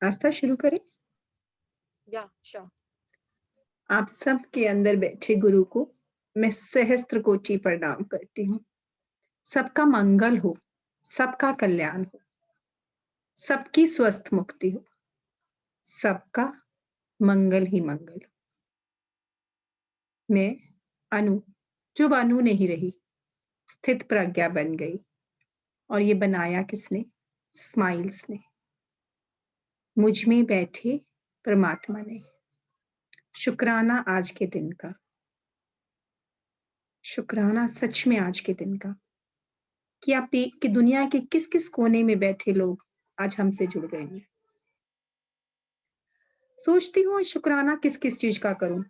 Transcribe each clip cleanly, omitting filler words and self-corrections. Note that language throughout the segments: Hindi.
आस्था शुरू करें? Yeah, sure. आप सबके अंदर बैठे गुरु को मैं सहस्त्र कोटि प्रणाम करती हूँ। सबका मंगल हो, सबका कल्याण हो, सबकी स्वस्थ मुक्ति हो, सबका मंगल ही मंगल हो। मैं अनु, जो अब अनु नहीं रही, स्थित प्रज्ञा बन गई और ये बनाया किसने? स्माइल्स ने। मुझ में बैठे परमात्मा ने। शुक्राना आज के दिन का। शुक्राना सच में आज के दिन का कि आप कि दुनिया के किस-किस कोने में बैठे लोग आज हमसे जुड़ गए हैं। सोचती हूँ शुक्राना किस-किस चीज़ का करूँ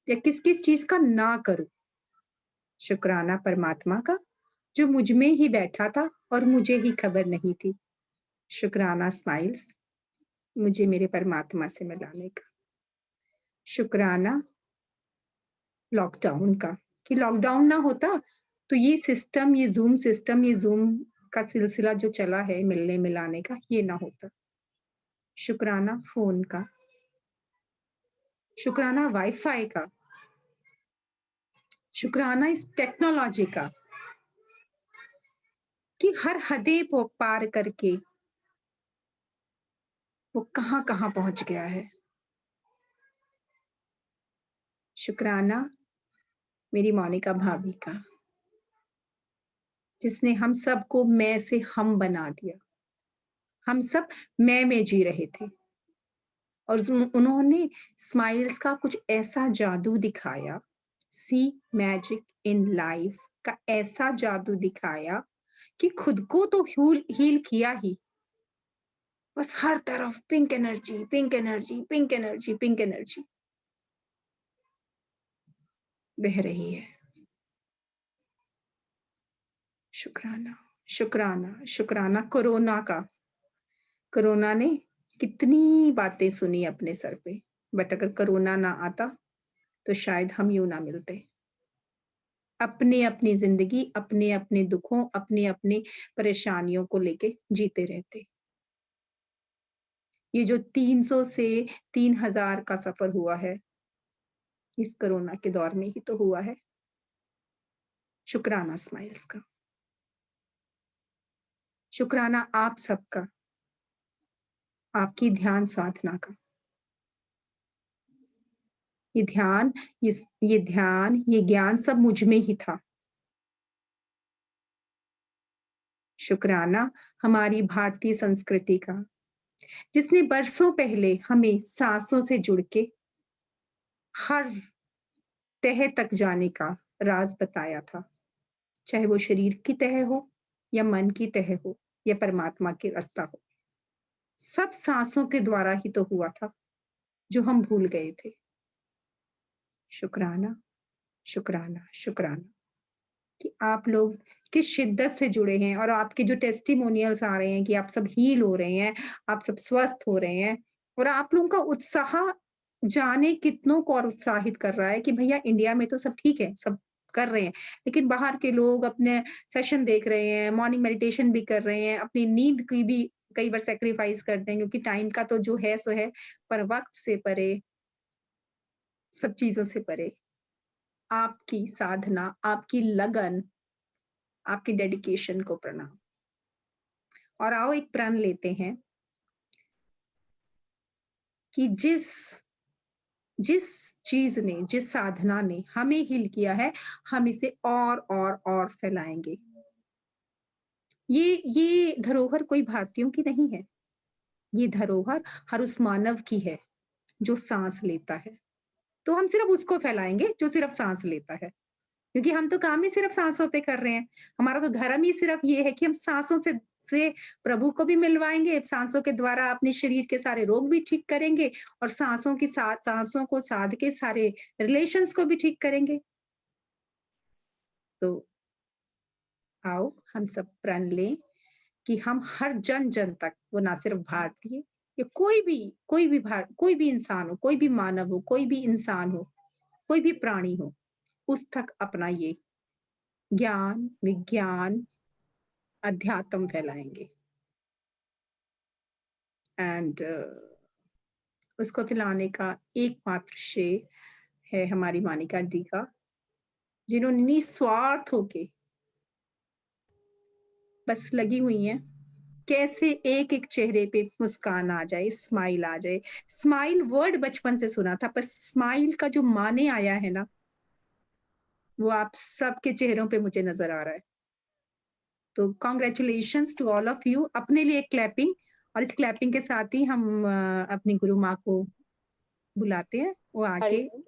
या किस-किस चीज़ का ना करूँ। शुक्राना परमात्मा का जो मुझ में ही बैठा था और मुझे ही खबर नहीं थी। शुक्राना स्माइल्स मुझे मेरे परमात्मा से मिलाने का। शुक्राना लॉकडाउन का कि लॉकडाउन ना होता तो ये सिस्टम, ये ज़ूम का सिलसिला जो चला है मिलने-मिलाने का, ये ना होता। शुक्राना फ़ोन का, शुक्राना वाई-फाई का, शुक्राना इस टेक्नोलॉजी का कि हर हदें को पार करके वो कहाँ-कहाँ पहुँच गया है। शुक्राना मेरी मोनिका भाभी का, जिसने हम सबको मैं से हम बना दिया। हम सब मैं में जी रहे थे और उन्होंने स्माइल्स का कुछ ऐसा जादू दिखाया, सी मैजिक इन लाइफ का ऐसा जादू दिखाया कि खुद को तो हील किया ही, बस हर तरफ pink energy, pink energy, pink energy, pink energy बह रही है। शुक्राना, शुक्राना, शुक्राना कोरोना का। कोरोना ने कितनी बातें सुनी अपने सर पे, बट अगर कोरोना ना आता, तो शायद हम यूँ ना मिलते। अपनी-अपनी ज़िंदगी, अपने-अपने दुखों, अपने-अपने परेशानियों को लेके जीते रहते। ये जो 300 से 3000 का सफ़र हुआ है, इस कोरोना के दौर में ही तो हुआ है। शुक्राना स्माइल्स का। शुक्राना आप सबका, आपकी ध्यान साधना का। ये ध्यान, ये ध्यान, ये ज्ञान सब मुझ में ही था। शुक्राना हमारी भारतीय संस्कृति का, जिसने बरसों पहले हमें साँसों से जुड़ के हर तह तक जाने का राज़ बताया था। चाहे वो शरीर की तह हो या मन की तह हो या परमात्मा की रास्ता हो। सब साँसों के द्वारा ही तो हुआ था, जो हम भूल गए थे। शुक्राना, शुक्राना, शुक्राना कि आप लोग किस शिद्दत से जुड़े हैं और आपके जो टेस्टिमोनियल्स आ रहे हैं कि आप सब हील हो रहे हैं, आप सब स्वस्थ हो रहे हैं और आप लोगों का उत्साह जाने कितनों को और उत्साहित कर रहा है कि भैया इंडिया में तो सब ठीक है, सब कर रहे हैं। लेकिन बाहर के लोग अपने सेशन देख रहे हैं, मॉर्निंग मेडिटेशन भी कर रहे हैं, अपनी नींद की भी कई बार सैक्रिफाइस करते हैं क्योंकि टाइम का तो जो है सो है, पर वक़्त से परे, सब चीज़ों से परे, आपकी साधना, आपकी लगन, आपकी डेडिकेशन को प्रणाम। और आओ एक प्रण लेते हैं कि जिस जिस चीज़ ने, जिस साधना ने हमें हील किया है, हम इसे और फैलाएँगे। ये धरोहर कोई भारतीयों की नहीं है। ये धरोहर हर उस मानव की है, जो साँस लेता है। तो हम सिर्फ़ उसको फैलाएँगे, जो सिर्फ़ साँस लेता है। क्योंकि हम तो काम ही सिर्फ़ साँसों पे कर रहे हैं। हमारा तो धर्म ही सिर्फ़ ये है कि हम साँसों से प्रभु को भी मिलवाएँगे, साँसों के द्वारा अपने शरीर के सारे रोग भी ठीक करेंगे और साँसों के साथ साँसों को साध के सारे रिलेशंस को भी ठीक करेंगे। तो आओ हम सब प्रण लें कि हम हर जन-जन तक, वो ना सिर्फ़ भारतीय या कोई भी इंसान हो, कोई भी मानव हो, कोई भी इंसान हो, कोई भी प्राणी हो, उस तक अपना ये ज्ञान, विज्ञान, अध्यात्म फैलाएँगे। एंड उसको खिलाने का एकमात्र श्रेय है हमारी मोनिका दी का, जिन्होंने निस्वार्थ होके बस लगी हुई हैं, कैसे एक-एक चेहरे पे मुस्कान आ जाए, स्माइल आ जाए। स्माइल वर्ड बचपन से सुना था, पर स्माइल का जो माने आया है ना, वो आप सबके चेहरों पे मुझे नज़र आ रहा है। तो congratulations to all of you. अपने लिए क्लैपिंग, और इस क्लैपिंग के साथ ही हम अपनी गुरु माँ को बुलाते हैं, वो आके हरिओम।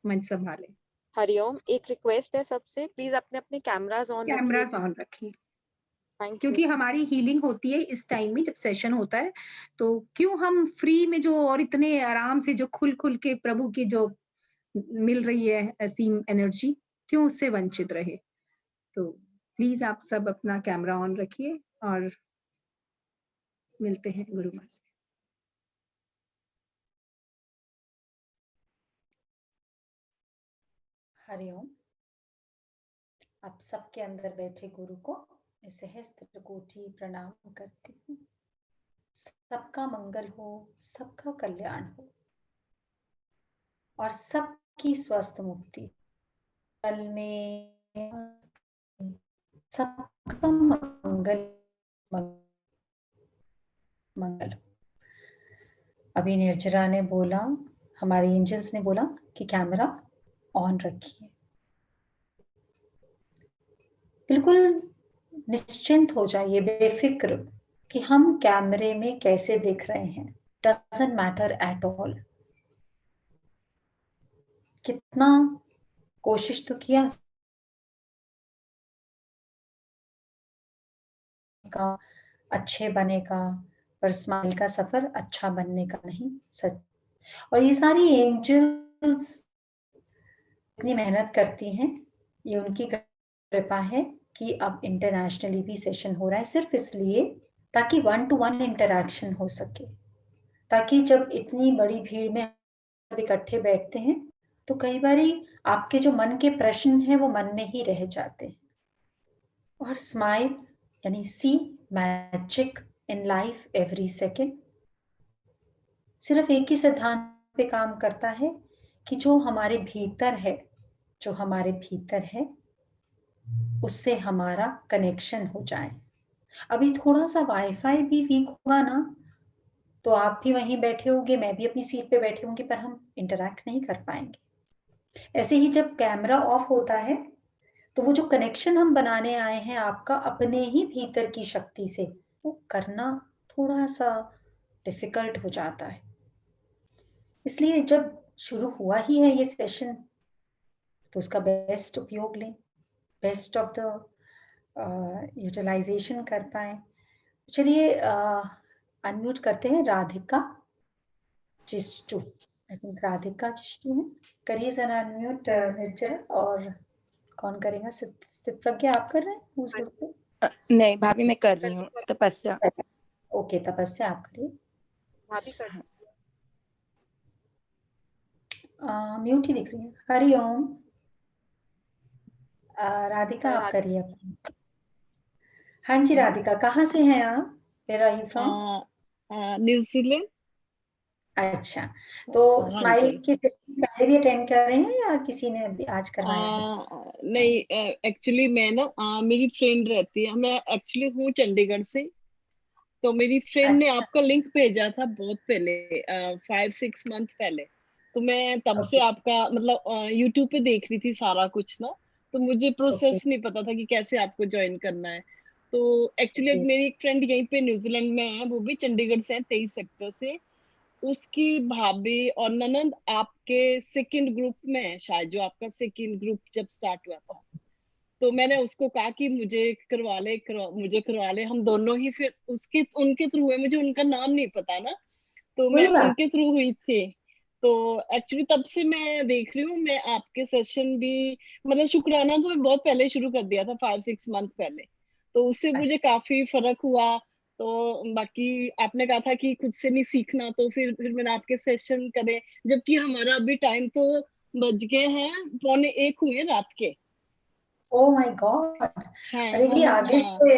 मंच सँभालें। हरिओम, एक रिक्वेस्ट है सबसे, प्लीज अपने-अपने कैमरास ऑन रखिए। कैमराज़ ऑन रखिए, थैंक यू। क्योंकि हमारी हीलिंग होती है इस टाइम में जब सेशन होता है, तो क्यों हम फ्री में जो और इतने आराम से जो खुल-खुल के प्रभु की जो मिल रही है असीम एनर्जी, क्यों उससे वंचित रहे? तो प्लीज़ आप सब अपना कैमरा ऑन रखिए और मिलते हैं गुरु माँ से। हरिओम। आप सबके अंदर बैठे गुरु को मैं सहस्त्र कोटि प्रणाम करती हूँ। सबका मंगल हो, सबका कल्याण हो और सबकी स्वस्थ मुक्ति। कल में सबका मंगल मंगल। अभी निर्जरा ने बोला, हमारे एंजल्स ने बोला कि कैमरा ऑन रखिए। बिल्कुल निश्चिंत हो जाइए, बेफिक्र कि हम कैमरे में कैसे दिख रहे हैं। Doesn't matter at all. कितना कोशिश तो किया का अच्छे बने का, पर स्माइल का सफर अच्छा बनने का नहीं, सच। और ये सारी एंजल्स इतनी मेहनत करती हैं, ये उनकी कृपा है कि अब इंटरनेशनली भी सेशन हो रहा है, सिर्फ इसलिए ताकि 1 to 1 इंटरैक्शन हो सके, ताकि जब इतनी बड़ी भीड़ में इकट्ठे बैठते हैं तो कई बारी आपके जो मन के प्रश्न हैं वो मन में ही रह जाते हैं। और स्माइल यानी see magic in life every second सिर्फ एक ही सिद्धांत पे काम करता है कि जो हमारे भीतर है, जो हमारे भीतर है उससे हमारा कनेक्शन हो जाए। अभी थोड़ा सा वाईफाई भी वीक होगा ना, तो आप भी वहीं बैठे होंगे, मैं भी अपनी सीट पे बैठी होंगी, पर हम इंटरैक्ट नहीं कर पाएंगे। ऐसे ही जब कैमरा ऑफ होता है तो वो जो कनेक्शन हम बनाने आए हैं आपका अपने ही भीतर की शक्ति से, वो करना थोड़ा सा डिफिकल्ट हो जाता है। इसलिए जब शुरू हुआ ही है ये सेशन, तो उसका बेस्ट उपयोग लें, बेस्ट ऑफ द यूटिलाइजेशन कर पाए। चलिए अनम्यूट करते हैं राधिका चिस्टू। आई थिंक राधिका चिस्टू है। करिए जरा अनम्यूट निर्जरा। और कौन करेगा? सिद्ध प्रज्ञा आप कर रहे हैं? Who's hosting? नहीं भाभी, मैं कर रही हूँ तपस्या। ओके, तपस्या आप करिए। भाभी कर म्यूट ही दिख रही है। हरिओम। राधिका आप राधिका। करिए अपनी। हाँ जी राधिका, कहाँ से हैं आप? Where are you from? New Zealand. अच्छा, तो हाँ स्माइल जी। के सेशन पहले भी अटेंड कर रहे हैं या किसी ने अभी आज करवाया है? नहीं, एक्चुअली मैं ना मेरी फ्रेंड रहती है, मैं एक्चुअली हूँ चंडीगढ़ से। तो मेरी फ्रेंड ने अच्छा, आपका लिंक भेजा था बहुत पहले, 5-6 मंथ पहले। तो मैं तब से ओके आपका मतलब यूट्यूब पे देख रही थी सारा कुछ ना। तो मुझे ओके प्रोसेस नहीं पता था कि कैसे आपको ज्वाइन करना है। तो एक्चुअली ओके मेरी एक फ्रेंड यहीं पे न्यूजीलैंड में है, वो भी चंडीगढ़ से है, 23 सेक्टर से। उसकी भाभी और ननंद आपके सेकंड ग्रुप में है शायद, जो आपका सेकंड ग्रुप जब स्टार्ट हुआ था। तो मैंने उसको कहा कि मुझे करवा ले, हम दोनों ही। फिर उसके उनके थ्रू हुए, मुझे उनका नाम नहीं पता ना, तो कोई मैं बात। उनके थ्रू हुई थी। तो एक्चुअली तब से मैं देख रही हूँ, मैं आपके सेशन भी मतलब शुक्राना तो मैं बहुत पहले शुरू कर दिया था, 5-6 मंथ पहले। तो उससे मुझे काफी फर्क हुआ। तो बाकी आपने कहा था कि खुद से नहीं सीखना, तो फिर मैंने आपके सेशन करे। जबकि हमारा अभी टाइम तो बज गए हैं 1:45 हुए रात के। ओ माय गॉड, हाँ अरे बड़ी हम आगे हाँ से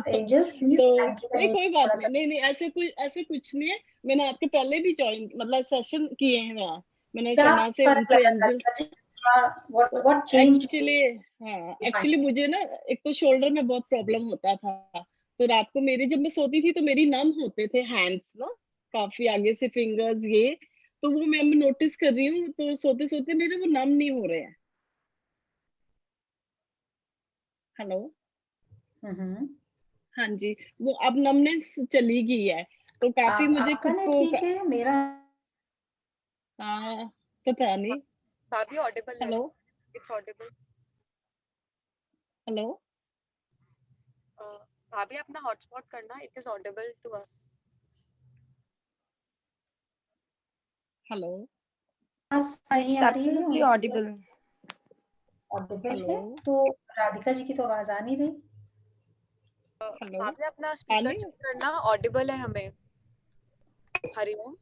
एंजल्स प्लीज तो थैंक यू नहीं कोई बात थोड़ा नहीं, सा नहीं नहीं ऐसे कुछ नहीं है। मैंने आपके पहले भी ज्वाइन मतलब सेशन किए हैं वहाँ, मैंने क्या शमा से फर्क उनसे लगा एंजल राधिका जी, क्या व्हाट चेंज एक्चुअली हाँ एक्चुअली डिफाइन। मुझे ना एक तो शोल्डर में बहुत प्रॉब्लम होता था, तो रात को मेरी जब मैं सोती थी तो मेरी नम होते थे हैंड्स ना, काफी आगे से फिंगर्स ये, तो वो मैं नोटिस कर रही हूँ, तो सोते सोते मेरे वो नम नहीं हो रहे हैं। हेलो। हम्म, हाँ जी, वो अब नमनेस चली गई है, तो काफी मुझे आपका खुद नेट को वीक है, मेरा पता नहीं। भाभी ऑडिबल है, हेलो। It's Audible. हेलो। भाभी अपना हॉटस्पॉट करना, it is audible to us. Hello. आवाज नहीं इट्स आ रही है एब्सोल्युटली उनकी, ऑडिबल। Audible hello. है तो राधिका जी की तो आवाज आ नहीं रही। हेलो। भाभी अपना स्पीकर आने। चेक करना, ऑडिबल है हमें। हरिओम।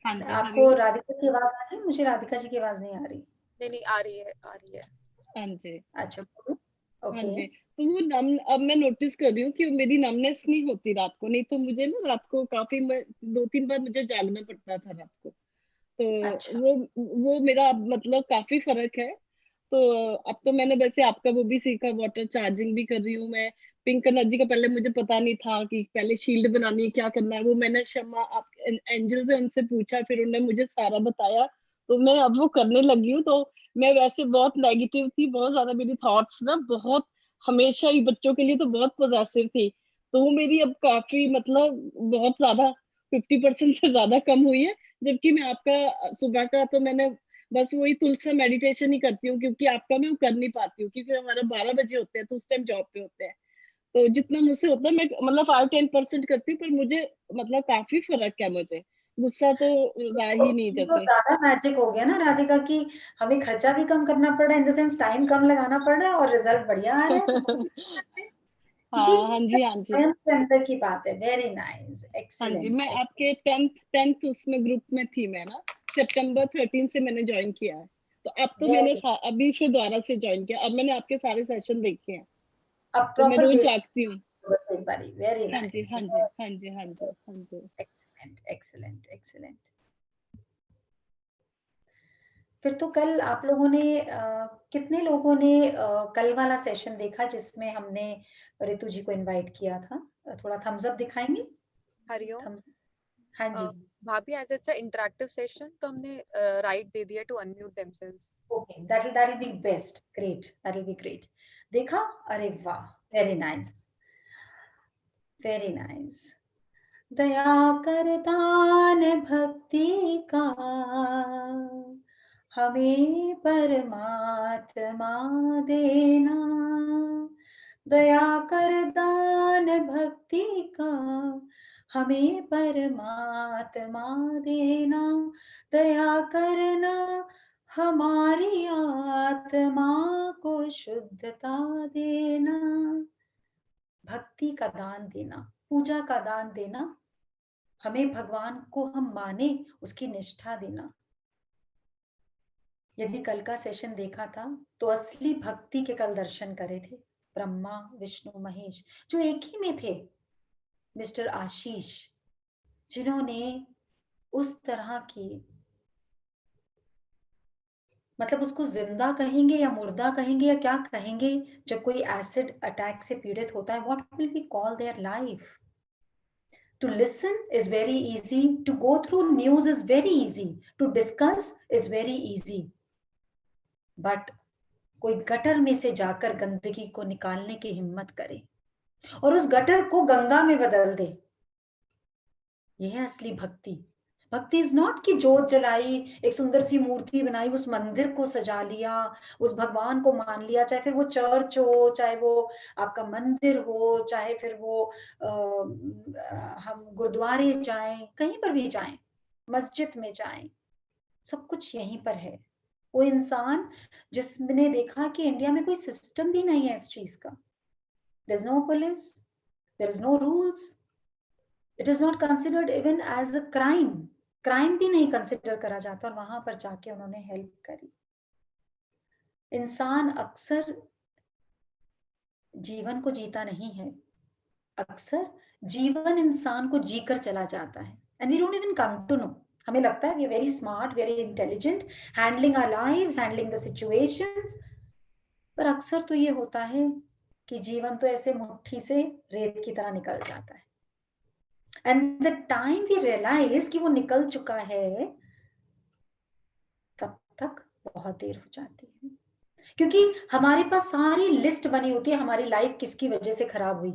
हाँ जी आपको हरिओम। राधिका की आवाज आ रही है, मुझे राधिका जी की आवाज नहीं आ रही। नहीं नहीं, आ रही है आ रही है। हाँ जी। अच्छा बोलो। हाँ ओके, जी, तो वो नम अब मैं नोटिस कर रही हूँ कि मेरी नमनेस नहीं होती रात को, नहीं तो मुझे ना रात को काफी 2-3 बार मुझे जागना पड़ता था रात को, तो अच्छा वो मेरा अब मतलब काफी फर्क है। तो अब तो मैंने वैसे आपका वो भी सीखा, वाटर चार्जिंग भी कर रही हूँ मैं। पिंक एनर्जी का पहले मुझे पता नहीं था कि पहले शील्ड बनानी है, क्या करना है, वो मैंने शमा आप एंजल से उनसे पूछा, फिर उन्होंने मुझे सारा बताया, तो मैं अब वो करने लगी हूँ। तो मैं वैसे बहुत नेगेटिव थी, बहुत ज्यादा मेरी थॉट्स ना बहुत हमेशा ही बच्चों के लिए तो बहुत पॉजिटिव थी, तो वो मेरी अब काफी मतलब बहुत ज्यादा 50% से ज्यादा कम हुई है। जबकि मैं आपका सुबह का तो मैंने बस वही तुलसा मेडिटेशन ही करती हूँ, क्योंकि आपका मैं वो कर नहीं पाती हूँ, क्योंकि हमारा 12 बजे होते हैं तो उस टाइम जॉब पे होते हैं, तो जितना मुझसे होता है मैं मतलब 5-10% करती हूँ, पर मुझे मतलब काफी फर्क है मुझे, गुस्सा तो रहा ही नहीं ये तो जैसे। ज्यादा मैजिक हो गया ना राधिका की, हमें खर्चा भी कम करना पड़ रहा है, इन द सेंस टाइम कम लगाना पड़ रहा है और रिजल्ट बढ़िया आ रहे हैं, तो बहुत अच्छी बात है। क्योंकि हाँ हाँ जी हाँ जी। स्वयं के अंदर की बात है। वेरी नाइस, हाँ जी, एक्सीलेंट। मैं आपके टेंथ उसमें ग्रुप में थी मैं ना, September 13 से मैंने ज्वाइन किया है, तो अब तो मैंने वेरी, अभी फिर दोबारा से ज्वाइन किया, अब मैंने आपके सारे सेशन देखे हैं, अब तो मैं प्रॉपर रोज बेसिक जागती हूँ। बस एक बारी। वेरी हाँ जी नाइस, हाँ जी हाँ जी हाँ जी हाँ जी। Excellent excellent excellent. फिर तो कल आप लोगों ने कितने लोगों ने कल वाला सेशन देखा जिसमें हमने रितु जी को इनवाइट किया था? थोड़ा थम्स अप दिखाएंगे। हरिओम। थम्स, हाँ जी। भाभी एज इट्स इंटरेक्टिव सेशन, तो हमने राइट दे दिया to unmute themselves. Okay, that will be best, great, that will be great. देखा, अरे वाह, वेरी नाइस, वेरी नाइस। दया कर दान भक्ति का, हमें परमात्मा देना। दया कर दान भक्ति का, हमें परमात्मा देना। दया करना, हमारी आत्मा को शुद्धता देना। भक्ति का दान देना, पूजा का दान देना, हमें भगवान को हम माने, उसकी निष्ठा देना। यदि कल का सेशन देखा था तो असली भक्ति के कल दर्शन करे थे। ब्रह्मा विष्णु महेश जो एक ही में थे, मिस्टर आशीष, जिन्होंने उस तरह की, मतलब उसको जिंदा कहेंगे या मुर्दा कहेंगे या क्या कहेंगे, जब कोई एसिड अटैक से पीड़ित होता है, what will we call their life? To listen is very easy, to go through news is very easy, to discuss is very easy, but कोई गटर में से जाकर गंदगी को निकालने की हिम्मत करे और उस गटर को गंगा में बदल दे, यह है असली भक्ति। भक्ति इज नॉट कि जोत जलाई, एक सुंदर सी मूर्ति बनाई, उस मंदिर को सजा लिया, उस भगवान को मान लिया, चाहे फिर वो चर्च हो, चाहे वो आपका मंदिर हो, चाहे फिर वो हम गुरुद्वारे जाएं, कहीं पर भी जाएं, मस्जिद में जाएं, सब कुछ यहीं पर है। वो इंसान जिसने देखा कि इंडिया में कोई सिस्टम भी नहीं है इस चीज का, there is no police, there is no rules, it is not considered even as a crime, crime भी नहीं कंसिडर करा जाता, और वहां पर जाके उन्होंने हेल्प करी। इंसान अक्सर जीवन को जीता नहीं है, अक्सर जीवन इंसान को जीकर चला जाता है, and we don't even come to know. हमें लगता है we are very smart, very intelligent, handling our lives, handling the situations, पर अक्सर तो ये होता है कि जीवन तो ऐसे मुट्ठी से रेत की तरह निकल जाता है, and the time we realise कि वो निकल चुका है, तब तक बहुत देर हो जाती है, क्योंकि हमारे पास सारी लिस्ट बनी होती है हमारी लाइफ किसकी वजह से खराब हुई।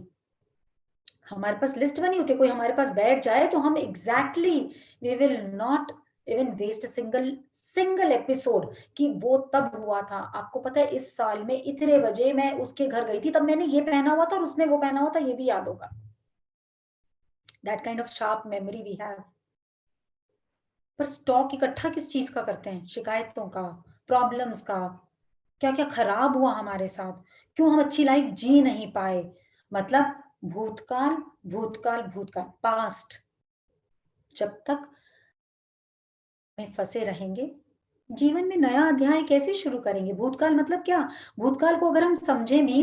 हमारे पास लिस्ट बनी होती है, कोई हमारे पास बैठ जाए तो हम exactly we will not even waste single episode कि वो तब हुआ था। आपको पता है इस साल में इतने बजे मैं उसके घर गई थी, तब मैंने ये पहना हुआ था और उसने वो पहना हुआ था, ये भी याद होगा। That kind of sharp memory we have. पर स्टॉक इकट्ठा किस चीज का करते हैं? शिकायतों का, प्रॉब्लम्स का, क्या क्या खराब हुआ हमारे साथ, क्यों हम अच्छी लाइफ जी नहीं पाए। मतलब भूतकाल भूतकाल भूतकाल, पास्ट। जब तक में फंसे रहेंगे, जीवन में नया अध्याय कैसे शुरू करेंगे? भूतकाल मतलब क्या? भूतकाल को अगर हम समझे भी,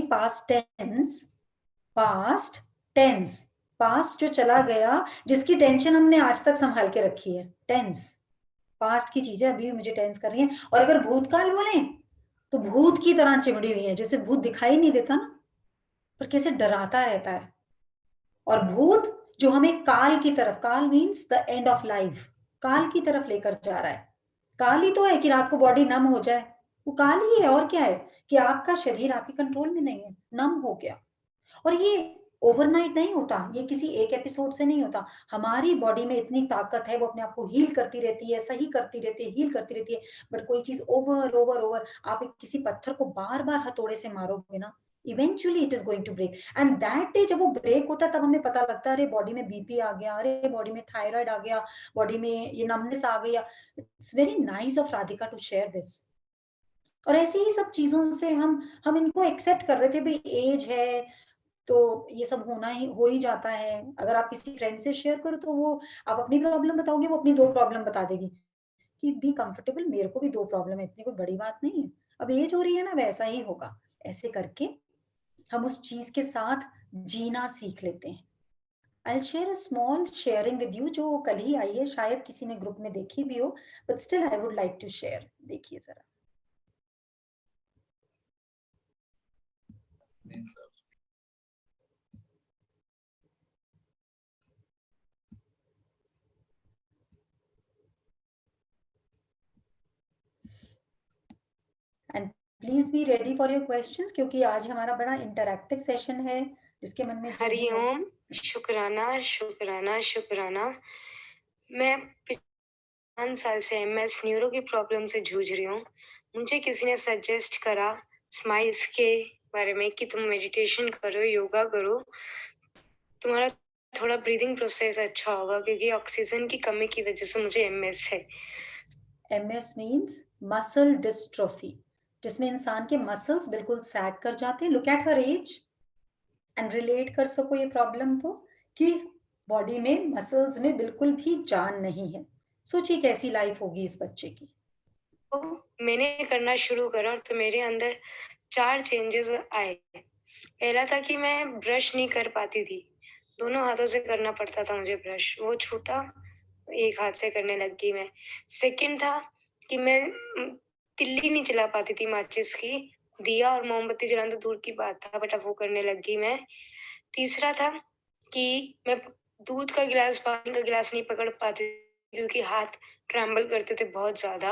पास्ट जो चला गया, जिसकी टेंशन हमने आज तक संभाल के रखी है, टेंस, पास्ट की चीजें अभी भी मुझे टेंस कर रही हैं। और अगर भूतकाल बोले तो भूत की तरह चिमड़ी हुई है, जैसे भूत दिखाई नहीं देता ना, पर कैसे डराता रहता है। और भूत जो हमें काल की तरफ, काल means the end of life, काल की तरफ लेकर जा रहा है। काल ही तो है कि रात को बॉडी नम हो जाए, वो काल ही है। और क्या है कि आपका शरीर आपके कंट्रोल में नहीं है, नम हो गया। और ये ओवरनाइट नहीं होता, ये किसी एक एपिसोड से नहीं होता। हमारी बॉडी में इतनी ताकत है, वो अपने आप को हील करती रहती है, सही करती रहती है, हील करती रहती है। बट कोई चीज ओवर ओवर ओवर, आप किसी पत्थर को बार बार हथौड़े से मारोगे ना, eventually it is going to break. And that day जब वो ब्रेक होता है, तब हमें पता लगता है अरे बॉडी में बीपी आ गया, अरे बॉडी में थायराइड आ गया, बॉडी में ये नमनेस आ गया। It's very nice of Radhika to share this. और ऐसी ही सब चीजों से हम इनको एक्सेप्ट कर रहे थे, भाई एज है तो ये सब हो ही जाता है। अगर आप किसी फ्रेंड से शेयर करो तो वो, आप अपनी प्रॉब्लम बताओगे, वो अपनी 2 प्रॉब्लम बता देगी कि बी कंफर्टेबल, मेरे को भी 2 प्रॉब्लम है, इतनी कोई बड़ी बात नहीं है, अब एज हो रही है ना, वैसा ही होगा। ऐसे करके हम उस चीज के साथ जीना सीख लेते हैं। I'll share a small sharing with you जो कल ही आई है, शायद किसी ने ग्रुप में देखी भी हो, but still I would like to share। देखिए जरा। And please be ready for your questions, क्योंकि आज हमारा बड़ा इंटरैक्टिव सेशन है, जिसके मन में हरिओम, शुक्राना शुक्राना शुक्राना। मैं 5 साल से MS न्यूरो की प्रॉब्लम से जूझ रही हूँ। मुझे किसी ने सजेस्ट करा स्माइल्स के बारे में कि तुम मेडिटेशन करो, योगा करो, तुम्हारा थोड़ा ब्रीदिंग प्रोसेस अच्छा होगा, क्योंकि ऑक्सीजन की कमी की वजह से मुझे MS है। MS मीन्स मसल डिस्ट्रोफी, जिसमें इंसान के मसल्स बिल्कुल सैग कर जाते हैं। Look at her age and relate कर सको ये प्रॉब्लम तो, कि बॉडी में मसल्स में बिल्कुल भी जान नहीं है। सोचिए कैसी लाइफ होगी इस बच्चे की। तो मैंने करना शुरू करा तो मेरे अंदर 4 चेंजेस आए। पहला था कि मैं ब्रश नहीं कर पाती थी, दोनों हाथों से करना पड़ता था मुझे ब्रश, वो छूटा, एक हाथ से करने लग गई मैं। सेकंड था कि मैं तिल्ली नहीं चला पाती थी माचिस की, दिया और मोमबत्ती जलाना तो दूर की बात था, बट अब वो करने लग गई मैं। तीसरा था कि मैं दूध का गिलास, पानी का गिलास नहीं पकड़ पाती क्योंकि हाथ ट्रैम्बल करते थे बहुत ज्यादा।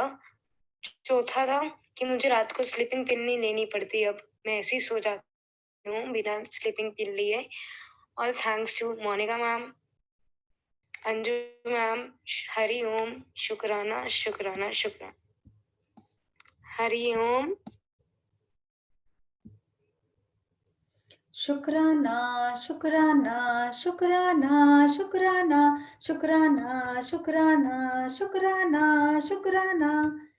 चौथा था कि मुझे रात को स्लीपिंग पिल नहीं लेनी पड़ती, अब मैं ऐसे ही सो जाती हूँ बिना स्लीपिंग पिल लिए। All thanks to Monica ma'am, Anju ma'am. Hari Om, शुक्राना शुक्राना शुक्राना। हरि ओम। शुक्राना शुक्राना शुक्राना शुक्राना शुक्राना शुक्राना शुक्राना शुक्राना।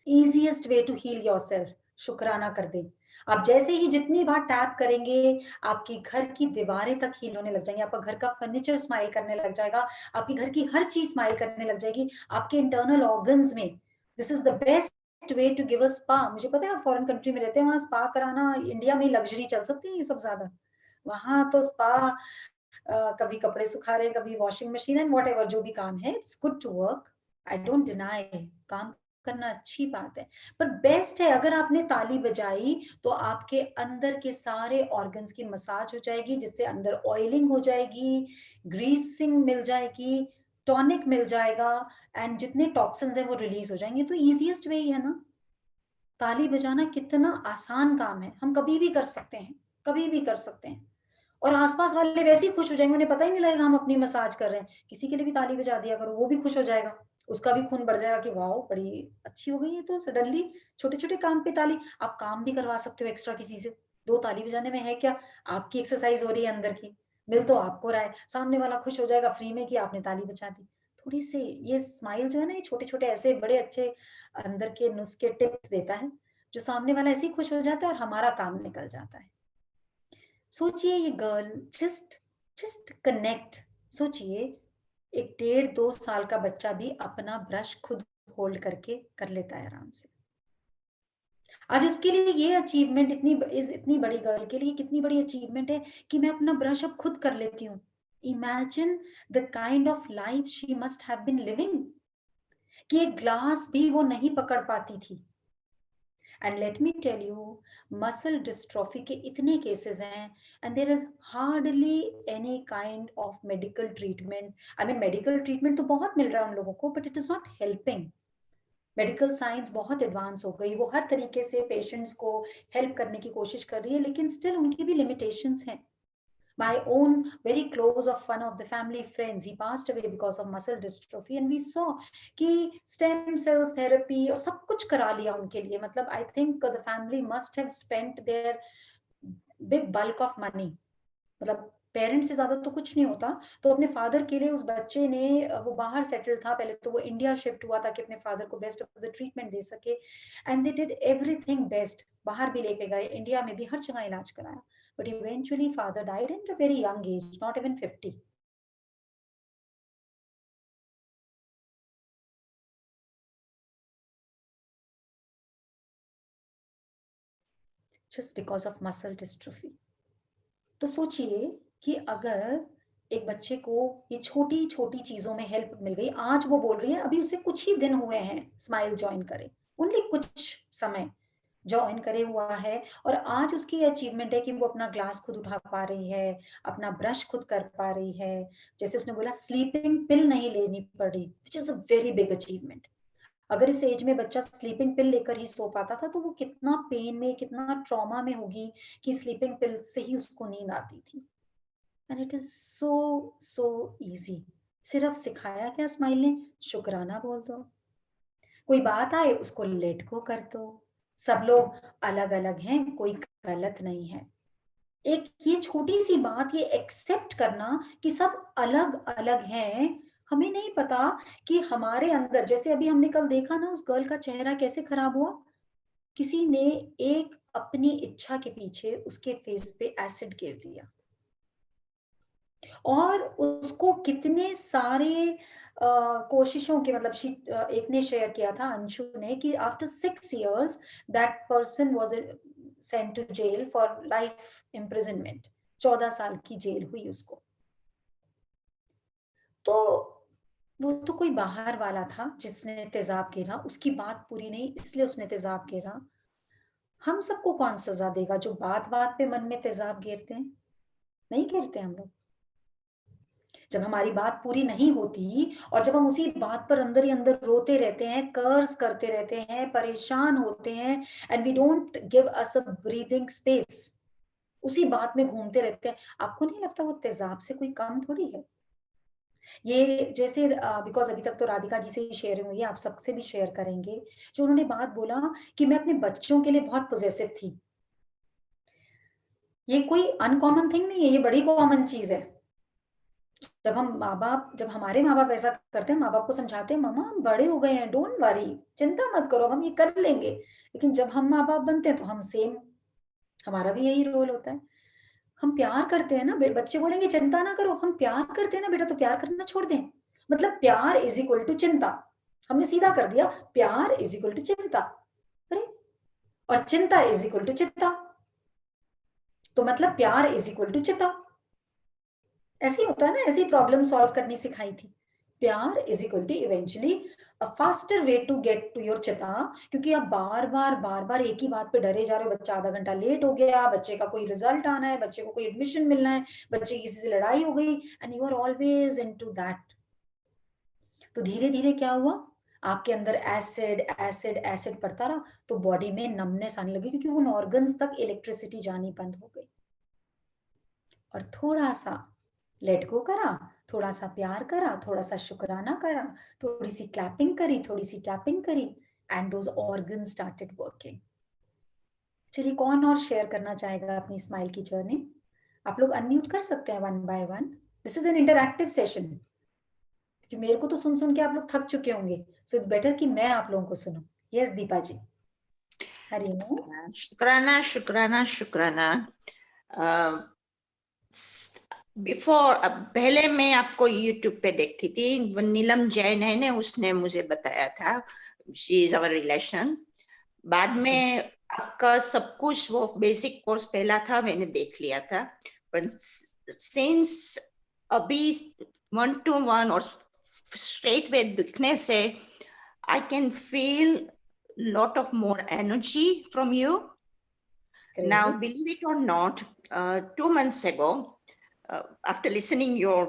Easiest way to heal yourself, शुक्राना कर दें। आप जैसे ही जितनी बार टैप करेंगे, आपकी घर की दीवारें तक हील होने लग जाएंगी, आपका घर का फर्नीचर स्माइल करने लग जाएगा, आपकी घर की हर चीज स्माइल करने लग जाएगी, आपके इंटरनल ऑर्गन्स में। This is the best way to give a spa. मुझे पता है आप फॉरेन कंट्री में रहते हैं, वहां स्पा कराना, इंडिया में लग्जरी चल सकती है ये सब ज्यादा, वहां तो स्पा, कभी कपड़े सुखा रहे, कभी वॉशिंग मशीन एंड व्हाटएवर जो भी काम है, it's good to work, I don't deny, काम करना अच्छी बात है, पर बेस्ट है अगर आपने ताली बजाई तो आपके अंदर के सारे ऑर्गन्स की मसाज हो जाएगी, जिससे अंदर ऑयलिंग हो जाएगी, ग्रीसिंग मिल जाएगी, टॉनिक मिल जाएगा, एंड जितने टॉक्सिन्स हैं वो रिलीज हो जाएंगे। तो इजीएस्ट वे ही है ना, ताली बजाना कितना आसान काम है, हम कभी भी कर सकते हैं, कभी भी कर सकते हैं, और आसपास वाले वैसे ही खुश हो जाएंगे, उन्हें पता ही नहीं लगेगा हम अपनी मसाज कर रहे हैं। किसी के लिए भी ताली बजा दिया करो, वो भी खुश हो जाएगा, उसका भी खून बढ़ जाएगा कि वाह बड़ी अच्छी हो गई है। तो सडनली छोटे छोटे काम पे ताली, आप काम भी करवा सकते हो एक्स्ट्रा किसी से, 2 ताली बजाने में है क्या, आपकी एक्सरसाइज हो रही है अंदर की, मिल तो आपको रहा है, सामने वाला खुश हो जाएगा फ्री में कि आपने ताली बजा दी। थोड़ी सी ये स्माइल जो है ना, ये छोटे छोटे ऐसे बड़े अच्छे अंदर के नुस्खे टिप्स देता है, जो सामने वाला ऐसे ही खुश हो जाता है और हमारा काम निकल जाता है। सोचिए ये गर्ल जस्ट कनेक्ट, सोचिए एक 1.5-2 साल का बच्चा भी अपना ब्रश खुद होल्ड करके कर लेता है आराम से। आज उसके लिए ये अचीवमेंट इतनी बड़ी गर्ल के लिए कितनी बड़ी अचीवमेंट है कि मैं अपना ब्रश अब खुद कर लेती हूँ। Imagine the kind of life she must have been living, कि एक ग्लास भी वो नहीं पकड़ पाती थी। And let me tell you, muscle dystrophy के इतने केसेस हैं and there is hardly any kind of medical treatment. I mean medical treatment तो बहुत मिल रहा है उन लोगों को, but it is not helping. Medical science बहुत एडवांस हो गई, वो हर तरीके से पेशेंट्स को हेल्प करने की कोशिश कर रही है, लेकिन स्टिल उनकी भी लिमिटेशंस हैं। My own very close of one of the family friends, he passed away because of muscle dystrophy, and we saw कि stem cells therapy और सब कुछ करा लिया उनके लिए। मतलब I think the family must have spent their big bulk of money, मतलब पेरेंट्स से ज्यादा तो कुछ नहीं होता, तो अपने फादर के लिए उस बच्चे ने, वो बाहर सेटल था पहले, तो वो इंडिया शिफ्ट हुआ ताकि अपने फादर को बेस्ट ऑफ द ट्रीटमेंट दे सके, and they did everything best, बाहर भी लेके गए, इंडिया में भी हर जगह इलाज कराया, but eventually father died at a very young age, not even 50. Just because of muscle dystrophy. तो सोचिए कि अगर एक बच्चे को ये छोटी छोटी चीजों में हेल्प मिल गई, आज वो बोल रही है, अभी उसे कुछ ही दिन हुए हैं स्माइल ज्वाइन करे, ओनली कुछ समय ज्वाइन करे हुआ है, और आज उसकी अचीवमेंट है कि वो अपना ग्लास खुद उठा पा रही है, अपना ब्रश खुद कर पा रही है, जैसे उसने बोला स्लीपिंग पिल नहीं लेनी पड़ी, which is a very big achievement. अगर इस एज में बच्चा स्लीपिंग पिल लेकर ही सो पाता था तो वो कितना पेन में, कितना ट्रॉमा में होगी कि स्लीपिंग पिल से ही उसको नींद आती थी। And it is so easy, सिर्फ सिखाया क्या स्माइल ने, शुक्राना बोल दो, कोई बात आए उसको लेट गो कर दो, सब लोग अलग अलग हैं, कोई गलत नहीं है। एक ये छोटी सी बात, ये एक्सेप्ट करना कि सब अलग अलग हैं। हमें नहीं पता कि हमारे अंदर, जैसे अभी हमने कल देखा ना उस गर्ल का चेहरा कैसे खराब हुआ, किसी ने एक अपनी इच्छा के पीछे उसके फेस पे एसिड गिर दिया, और उसको कितने सारे कोशिशों के, मतलब एक ने शेयर किया था, अंशु ने, कि after 6 years that person was sent to jail for life imprisonment, 14 साल की जेल हुई उसको। तो वो तो कोई बाहर वाला था जिसने तेजाब घेरा, उसकी बात पूरी नहीं इसलिए उसने तेजाब घेरा। हम सबको कौन सजा देगा जो बात बात पे मन में तेजाब घेरते हैं? नहीं घेरते हम लोग। जब हमारी बात पूरी नहीं होती और जब हम उसी बात पर अंदर ही अंदर रोते रहते हैं, कर्ज करते रहते हैं, परेशान होते हैं, and we don't give us a breathing space, उसी बात में घूमते रहते हैं, आपको नहीं लगता वो तेजाब से कोई कम थोड़ी है? ये जैसे बिकॉज अभी तक तो राधिका जी से ही शेयर हुई है, आप सबसे भी शेयर करेंगे, जो उन्होंने बात बोला कि मैं अपने बच्चों के लिए बहुत पॉजेसिव थी। ये कोई अनकॉमन थिंग नहीं है, ये बड़ी कॉमन चीज है। जब हमारे माँ बाप ऐसा करते हैं, माँ बाप को समझाते हैं, मामा हम बड़े हो गए हैं, डोंट वरी, चिंता मत करो, हम ये कर लेंगे। लेकिन जब हम माँ बाप बनते हैं तो हम सेम, हमारा भी यही रोल होता है। हम प्यार करते हैं ना, बच्चे बोलेंगे चिंता ना करो, हम प्यार करते हैं ना बेटा, तो प्यार करना छोड़ दें? मतलब प्यार इज इक्वल टू चिंता, हमने सीधा कर दिया, प्यार इज इक्वल टू चिंता, अरे, और चिंता इज इक्वल टू चिंता। तो मतलब प्यार इज इक्वल टू चिता। ऐसे ही होता है ना, ऐसी प्रॉब्लम सॉल्व करनी सिखाई थी। प्यार is equal to eventually a faster way to get to your चिता, क्योंकि आप बार बार एक ही बात पे डरे जा रहे हो। बच्चा आधा घंटा लेट हो गया, बच्चे का कोई रिजल्ट आना है, बच्चे को कोई एडमिशन मिलना है, बच्चे की किसी से लड़ाई हो गई, and you are always into that. तो धीरे धीरे क्या हुआ, आपके अंदर एसिड एसिड एसिड पड़ता रहा, तो बॉडी में नमनेस आने लगी, क्योंकि उन ऑर्गन्स तक इलेक्ट्रिसिटी जानी बंद हो गई। और थोड़ा सा लेट गो करा, थोड़ा सा प्यार करा, थोड़ा सा शुक्राना करा, थोड़ी सी क्लैपिंग करी, थोड़ी सी टैपिंग करी, and those organs started working. चलिए, कौन और शेयर करना चाहेगा अपनी स्माइल की जर्नी? आप लोग अनम्यूट कर सकते हैं one by one. This is an interactive session, क्योंकि मेरे को तो सुन के आप लोग थक चुके होंगे, सो इट्स बेटर कि मैं आप लोगों को सुनूं। यस दीपा जी। हरिओम। शुक्राना शुक्राना शुक्राना। बिफोर पहले मैं आपको यूट्यूब पे देखती थी, नीलम जैन है ने, उसने मुझे बताया था, शी इज अवर रिलेशन। बाद में आपका सब कुछ वो बेसिक कोर्स पहला था, मैंने देख लिया था, पर सिंस अभी 1-to-1 और स्ट्रेट वे दिखने से I can feel lot of more energy from you. Great. Now, believe it or not, 2 months ago, after listening your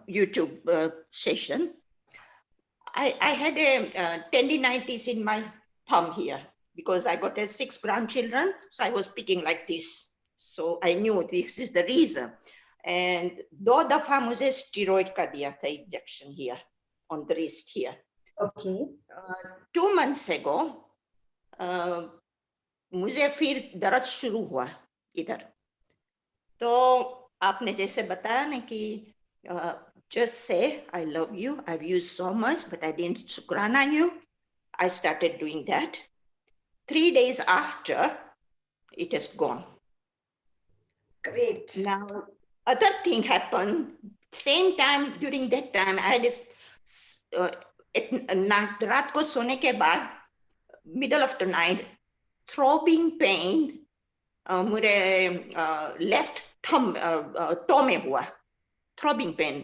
YouTube session, I had a tendinitis in my thumb here because I got 6 grandchildren, so I was picking like this. So I knew this is the reason. And 2 दफा मुझे steroid का दिया था injection here on the wrist here. Okay. 2 months ago, मुझे फिर दर्द शुरू हुआ इधर। तो आपने जैसे बताया ना कि just say I love you, I've used so much, but I didn't शुक्राना you. I started doing that. 3 days after, it has gone. Great. Now, other thing happened. Same time, during that time, I had this रात को सोने के बाद middle of the night throbbing pain मेरे left thumb toe में हुआ, throbbing pain,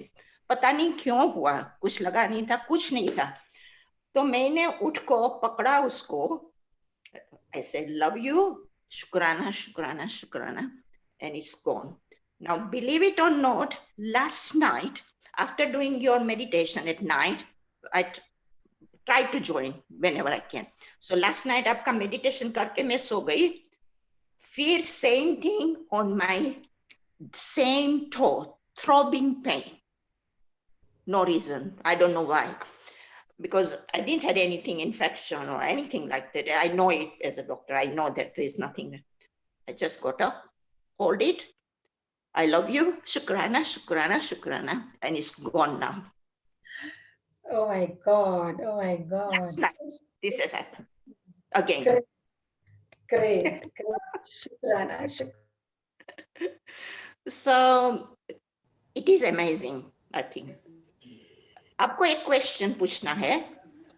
पता नहीं क्यों हुआ, कुछ लगा नहीं था, कुछ नहीं था। तो मैंने उठ को पकड़ा उसको, I said love you, शुक्राना शुक्राना शुक्राना, and it's gone. Now believe it or not, last night after doing your meditation at night, I try to join whenever I can. So last night आपका meditation करके मैं सो गई, फिर same thing on my same toe, throbbing pain. No reason, I don't know why, because I didn't have anything infection or anything like that. I know it as a doctor, I know that there is nothing. I just got up, hold it, I love you, शुक्राना शुक्राना शुक्राना, and it's gone now. Oh my God. Oh my God. Last night, this has happened again. Great. Shukrana. So it is amazing, I think. आपको एक question पूछना है.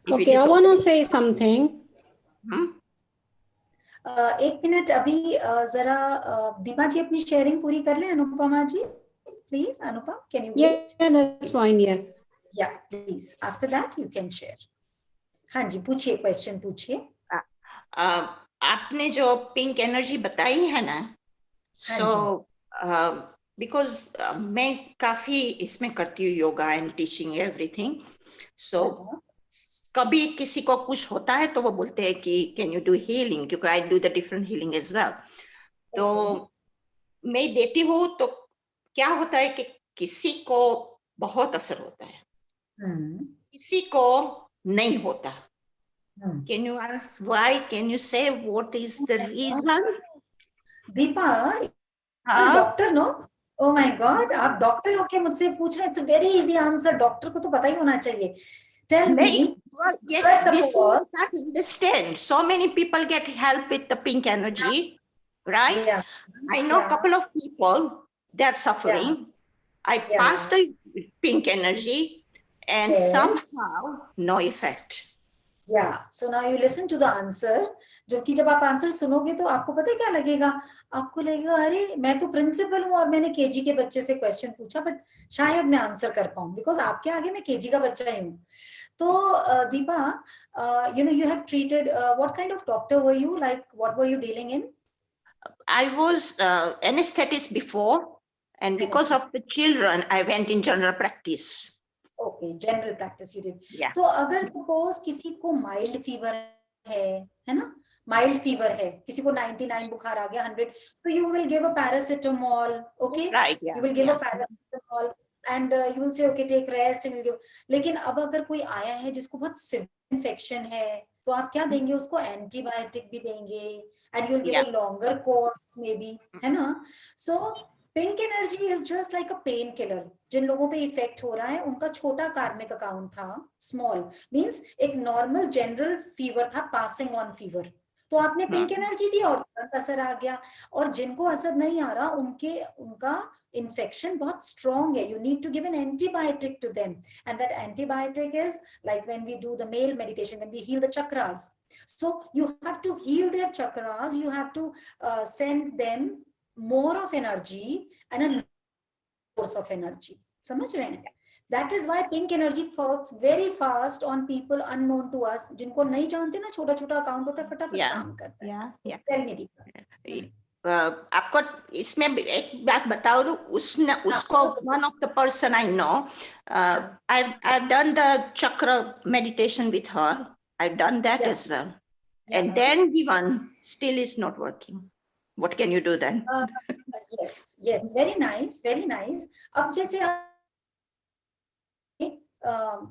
Okay, I want to say something. एक मिनट अभी जरा दीपा जी अपनी शेयरिंग पूरी कर लें. Anupama ji, please. Anupama, can you wait? Yeah, that's fine. Yeah, please. After that you can share. हाँ जी, पूछिए, क्वेश्चन पूछिए. आपने जो पिंक एनर्जी बताई है ना, so because मैं काफी इसमें करती हूँ yoga and teaching everything, so कभी किसी को कुछ होता है तो वो बोलते हैं कि कैन यू डू हीलिंग, क्योंकि I do the different healing as well. तो मैं देती हूँ, तो क्या होता है कि किसी को बहुत असर होता है, किसी को नहीं होता. Can you ask why? Can you say what is the reason? Deepa, doctor no? Oh my God, आप डॉक्टर होके मुझसे पूछ रहे हैं. It's a very easy answer. Doctor को तो पता ही होना चाहिए. Tell me. Yes, this is what I understand. So many people get help with the pink energy, right? Yeah. I know a couple of people, they're suffering. I passed the pink energy and somehow no effect. so now you listen to the answer. जो कि जब आप आंसर सुनोगे तो आपको पता है क्या लगेगा, आपको लगेगा अरे मैं तो प्रिंसिपल हूँ और मैंने केजी के बच्चे से क्वेश्चन पूछा, बट शायद मैं आंसर कर पाऊँ बिकॉज आपके आगे मैं केजी का बच्चा ही हूँ. तो Deepa, you know, you have treated, what kind of doctor were you, like what were you dealing in? I was anesthetist before, and because of the children, I went in general practice. Okay, general practice you did. Yeah. तो अगर suppose किसी को mild fever है ना, mild fever है, किसी को 99 बुखार आ गया 100, तो you will give a paracetamol, okay? That's right. Yeah. You will give a paracetamol and you will say okay take rest and you'll give. लेकिन अब अगर कोई आया है जिसको बहुत severe infection है, तो आप क्या देंगे उसको? Antibiotic भी देंगे and you'll give a longer course maybe, है ना? So pink energy is just like a pain killer. जिन लोगों पे इफेक्ट हो रहा है उनका छोटा कार्मिक अकाउंट था, स्मॉल मींस एक नॉर्मल जनरल फीवर था, पासिंग ऑन फीवर. तो आपने पिंक एनर्जी दी और तुरंत असर आ गया. और जिनको असर नहीं आ रहा उनका infection बहुत strong है. You need to give an antibiotic to them, and that antibiotic is like when we do the male meditation, when we heal the chakras. So you have to heal their chakras. You have to send them more of energy and a source of energy. समझ रहे हैं? That is why pink energy works very fast on people unknown to us. जिनको नहीं जानते ना, छोटा छोटा अकाउंट होता है, फटाफट काम करता है. Tell me Deepa. आपको इसमें एक बात बताओ, उसको one of the person I know, I've done the chakra meditation with her. I've done that as well, and then given still is not working. What can you do then? Yes, very nice, very nice. अब जैसे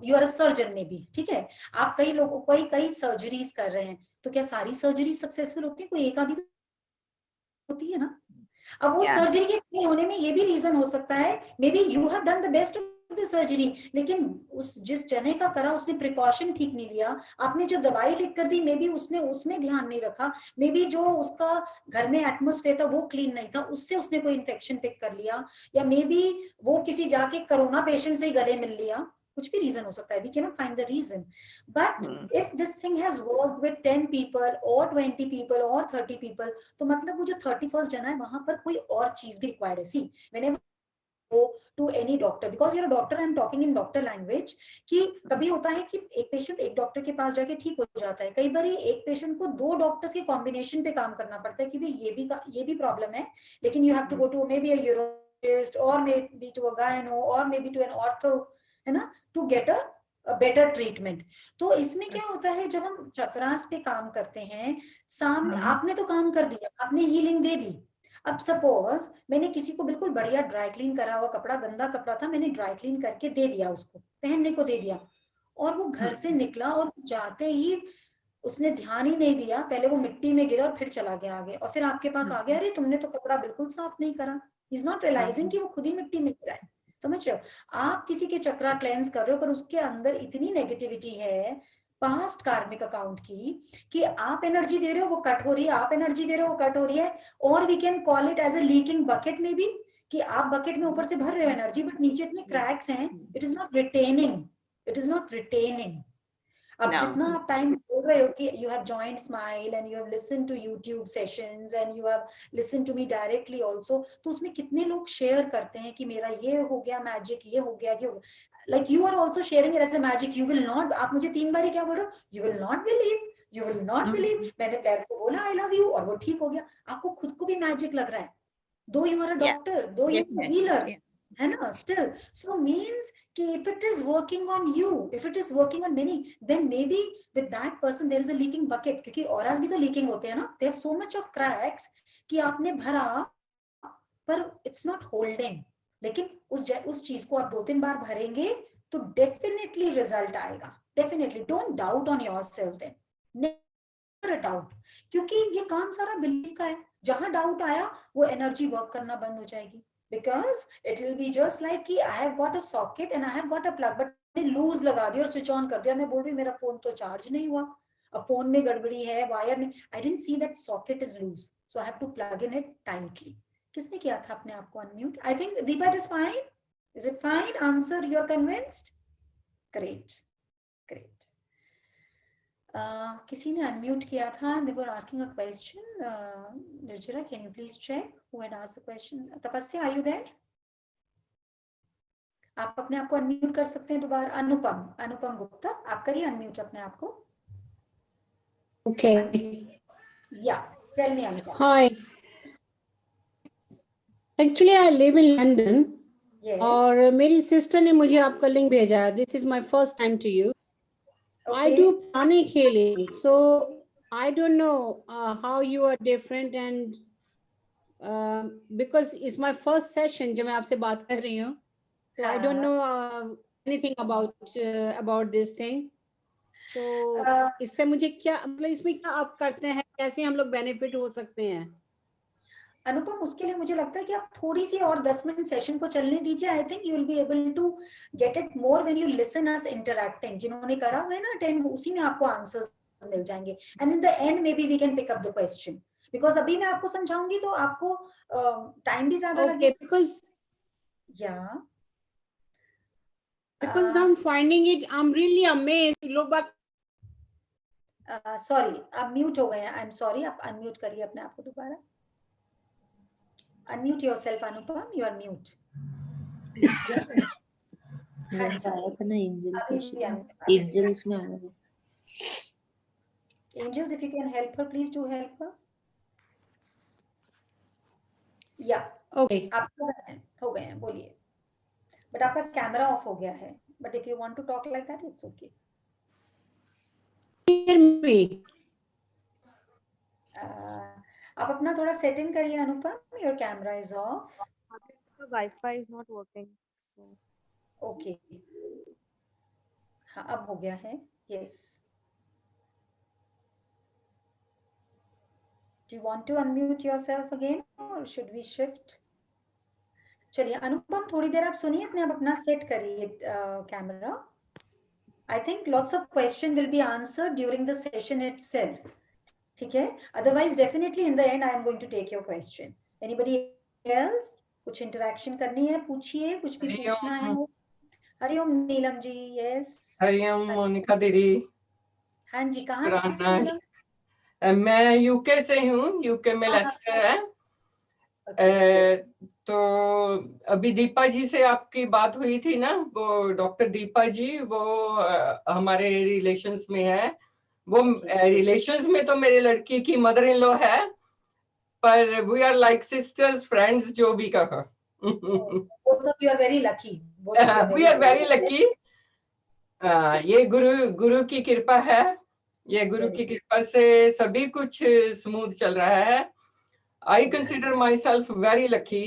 you are a surgeon maybe, ठीक है, आप कई लोगों कई सर्जरीज कर रहे हैं, तो क्या सारी सर्जरी सक्सेसफुल होती है? कोई एक आधी होती है ना. अब वो सर्जरी के फेल होने में ये भी रीजन हो सकता है, may be you have done the best of the surgery, लेकिन उस जिस जने का करा उसने प्रिकॉशन ठीक नहीं लिया. आपने जो दवाई लिख कर दी मे बी उसने उसमें ध्यान नहीं रखा, मे बी जो उसका घर में एटमोस्फेयर था वो क्लीन नहीं था, उससे उसने कोई इन्फेक्शन पिक कर लिया, या मे बी वो किसी जाके कोरोना पेशेंट से ही गले मिल लिया. कुछ भी रीजन हो सकता है. We cannot find the reason. But if this thing has worked with 10 people or 20 people or 30 people, तो मतलब वो जो 31st जना है वहां पर कोई और चीज भी रिक्वायर्ड है. See, whenever go to any doctor, because you're a doctor, I'm talking in doctor language, कि कभी होता है कि एक पेशेंट एक डॉक्टर के पास जाके ठीक हो जाता है, कई बार एक पेशेंट को दो डॉक्टर्स के कॉम्बिनेशन पे काम करना पड़ता है कि भाई ये भी प्रॉब्लम है, लेकिन you have to go to maybe a urologist or maybe to a gyno or maybe to an ortho, है ना, to get a better treatment. तो इसमें क्या होता है, जब हम चक्रास पे काम करते हैं, सामने आपने तो काम कर दिया, आपने हीलिंग दे दी. अब सपोज मैंने किसी को बिल्कुल बढ़िया ड्राई क्लीन करा हुआ कपड़ा, गंदा कपड़ा था, मैंने ड्राई क्लीन करके दे दिया, उसको पहनने को दे दिया, और वो घर से निकला और जाते ही उसने ध्यान ही नहीं दिया, पहले वो मिट्टी में गिरा और फिर चला गया आगे, और फिर आपके पास आ गया, अरे तुमने तो कपड़ा बिल्कुल साफ नहीं करा. इज नॉट रियलाइजिंग कि वो खुद ही मिट्टी में गिरा है. समझ रहे हो? आप किसी के चक्रा क्लेंस कर रहे हो, पर उसके अंदर इतनी नेगेटिविटी है पास्ट कार्मिक अकाउंट की कि आप एनर्जी दे रहे हो वो कट हो रही है, आप एनर्जी दे रहे हो वो कट हो रही है. और we can call it as a leaking bucket में भी, कि आप बकेट में ऊपर से भर रहे हो एनर्जी, बट नीचे इतने क्रैक्स हैं, it is not retaining, it is not retaining. अब जितना आप टाइम बोल रहे हो कि you have joined Smile and you have listened to YouTube sessions and you have listened to me directly also, तो उसमें कितने लोग शेयर करते हैं कि मेरा ये हो गया मैजिक, ये हो गया, ये हो गया. Like you are also sharing it as a magic. You will not, आप मुझे 3 बार क्या बोल रहे हो? You will not believe, you will not believe. मैंने पैर को बोला I love you और वो ठीक हो गया. आपको खुद को भी मैजिक लग रहा है. Though you are a doctor, though you are a healer, है ना, still. So means कि if it is working on you, if it is working on many, then maybe with that person there is a leaking bucket, क्योंकि auras भी तो leaking होते हैं ना, they have so much of cracks कि आपने भरा पर it's not holding. लेकिन उस चीज को आप 2-3 बार भरेंगे तो definitely result आएगा. Definitely don't doubt on yourself then. Never doubt, क्योंकि ये काम सारा बिलीफ का है. जहां डाउट आया वो एनर्जी वर्क करना बंद हो जाएगी. Because it will be just like कि I have got a socket and I have got a plug, but मैंने लूज लगा दिया और स्विच ऑन कर दिया. मैं बोल रही मेरा फोन तो चार्ज नहीं हुआ, अब फोन में गड़बड़ी है, वायर में. I didn't see that socket is loose, so I have to plug in it tightly. किसने किया था अपने आप को unmute? I think Deepa, it is fine. Is it fine? Answer, you are convinced? Great, great. किसी ने अनम्यूट किया था, they were asking a question. Nirjara, can you please check who had asked the question? तपस्या, are you there? आप अपने आप को अनम्यूट कर सकते हैं दोबारा. अनुपम गुप्ता, आप करिए अनम्यूट अपने आप को. Okay. Yeah, tell me, Anupam. Hi. Actually, I live in London. Yes. और मेरी सिस्टर ने मुझे आपका लिंक भेजा. This is my first time to you. I Okay. do pranic healing, so I don't know how you are different, and because it's my first session जब मैं आपसे बात कर रही हूँ, so I don't know anything about this thing. तो इससे मुझे क्या मतलब, इसमें क्या आप करते हैं, कैसे हम लोग बेनिफिट हो सकते हैं? अनुपम, उसके लिए मुझे लगता है कि आप थोड़ी सी और 10 मिनट सेशन को चलने दीजिए. I think you will be able to get it more when you listen us interacting. जिन्होंने करा हुआ है ना अटेंड, उसी में आपको आंसर्स मिल जाएंगे. And in the end maybe we can pick up the question, because अभी मैं आपको समझाऊंगी तो आपको टाइम भी ज्यादा लगेगा. Because I'm finding it, I'm really amazed. लोग बात सॉरी, आप म्यूट हो गए हैं. आई एम सॉरी, आप अनम्यूट करिए अपने आप को दोबारा. Unmute yourself, Anupam. You are mute. Angels में आया है. Angels, if you can help her, please do help her. Yeah. Okay. आप हो गए हैं, बोलिए. But आपका कैमरा ऑफ हो गया है. But if you want to talk like that, it's okay. Hear me. आप अपना थोड़ा सेटिंग करिए अनुपम. Your camera is off. The Wi-Fi is not working. So. Okay. हाँ, अब हो गया है. Yes. Do you want to unmute yourself again, or should we shift? चलिए अनुपम, थोड़ी देर आप सुनिए, इतने आप अपना सेट करिए camera. I think lots of questions will be answered during the session itself. ठीक है? Otherwise, definitely in the end, I am going to take your question. Anybody else? कुछ interaction करनी है, पूछिए, कुछ भी पूछना है. हरिओम नीलम जी. Yes. हरिओम मोनिका दीदी. हाँ जी, कहाँ से नीलम? मैं यूके से हूँ. यूके में लेस्टर है. तो अभी दीपा जी से आपकी बात हुई थी ना, वो डॉक्टर दीपा जी, वो हमारे रिलेशंस में है. वो रिलेशंस में तो मेरी लड़की की मदर इन लॉ है, पर we are like sisters, friends, जो भी कहो. You are very lucky. We are very lucky. ये गुरु की कृपा है. ये गुरु की कृपा से सभी कुछ स्मूथ चल रहा है. I consider myself very lucky.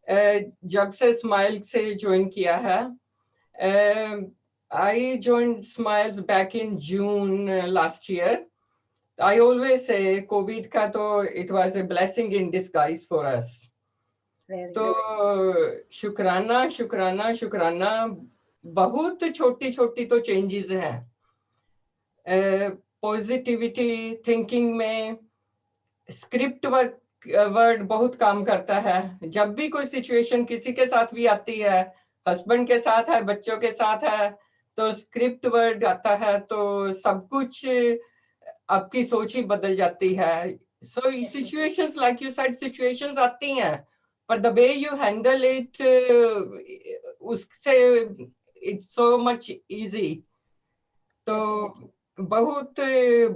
जब से स्माइल से ज्वाइन किया है. I joined Smiles back in June last year. I always say COVID का तो it was a blessing in disguise for us. तो शुक्राना शुक्राना शुक्राना. बहुत छोटी छोटी तो चेंजेस हैं. पॉजिटिविटी थिंकिंग में स्क्रिप्ट वर्ड बहुत काम करता है. जब भी कोई सिचुएशन किसी के साथ भी आती है, हस्बैंड के साथ है, बच्चों के साथ है, तो स्क्रिप्ट वर्ड आता है, तो सब कुछ आपकी सोच ही बदल जाती है. So situations like you said, situations आती हैं, पर the way you handle it, उससे इट्स सो मच इजी. तो बहुत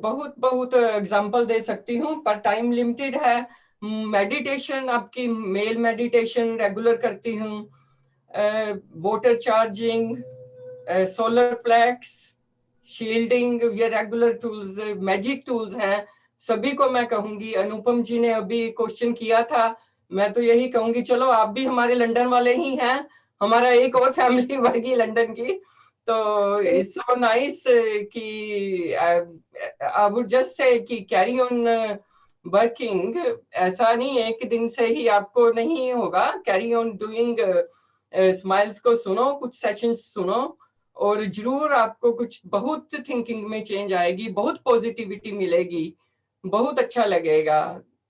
बहुत बहुत एग्जांपल दे सकती हूँ, पर टाइम लिमिटेड है. मेडिटेशन, आपकी मेल मेडिटेशन रेगुलर करती हूँ. Water charging, solar plexus, shielding, ये रेगुलर टूल्स, मैजिक टूल्स हैं. सभी को मैं कहूंगी. अनुपम जी ने अभी क्वेश्चन किया था, मैं तो यही कहूंगी, चलो आप भी हमारे लंदन वाले ही हैं, हमारा एक और फैमिली बढ़ गई लंदन की. तो इट्स सो नाइस कि आई वुड जस्ट से कि कैरी ऑन वर्किंग. ऐसा नहीं है एक दिन से ही आपको नहीं होगा. Carry on doing. स्माइल्स को सुनो, कुछ सेशंस सुनो, और जरूर आपको कुछ बहुत थिंकिंग में चेंज आएगी, बहुत पॉजिटिविटी मिलेगी, बहुत अच्छा लगेगा.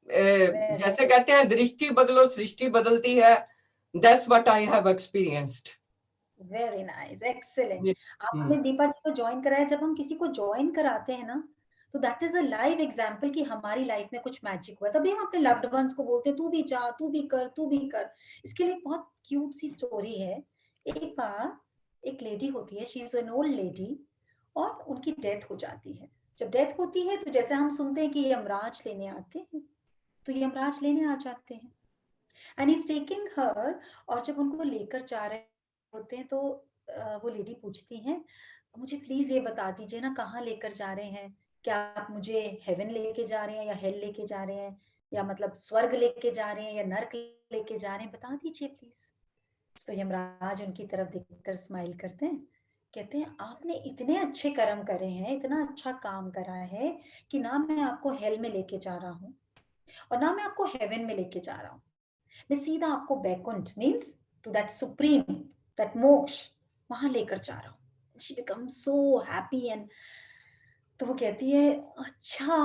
जैसे कहते हैं दृष्टि बदलो सृष्टि बदलती है. That's what I have experienced. Very nice, excellent. आपने दीपा जी को ज्वाइन कराया। जब हम किसी को ज्वाइन कराते हैं ना, तो that is a live example कि हमारी लाइफ में कुछ मैजिक हुआ। तभी हम अपने लव्ड वंस को बोलते हैं तू भी जा, तू भी कर, तू भी कर। इसके लिए एक बहुत क्यूट सी स्टोरी है। एक बार एक लेडी होती है, she is an old lady, और उनकी डेथ हो जाती है। जब डेथ होती है तो जैसे हम सुनते हैं कि यमराज लेने आते हैं, तो यमराज लेने आ जाते हैं एंड इज टेकिंग हर। और जब उनको लेकर जा रहे होते हैं तो वो लेडी पूछती है, मुझे प्लीज ये बता दीजिए ना कहाँ लेकर जा रहे हैं, क्या आप मुझे हेवन लेके जा रहे हैं या हेल लेके जा रहे हैं, या मतलब स्वर्ग लेके जा रहे हैं या नर्क लेके जा रहे हैं, बता दीजिए प्लीज। तो यमराज उनकी तरफ देखकर स्माइल करते हैं, कहते हैं आपने इतने अच्छे कर्म करे हैं, इतना अच्छा काम करा है कि ना मैं आपको हेल में लेके जा रहा हूँ और ना मैं आपको हेवन में लेके जा रहा हूँ, मैं सीधा आपको Vaikunth means to that supreme, that moksha, वहां लेकर जा रहा हूँ। She become so happy and तो वो कहती है अच्छा,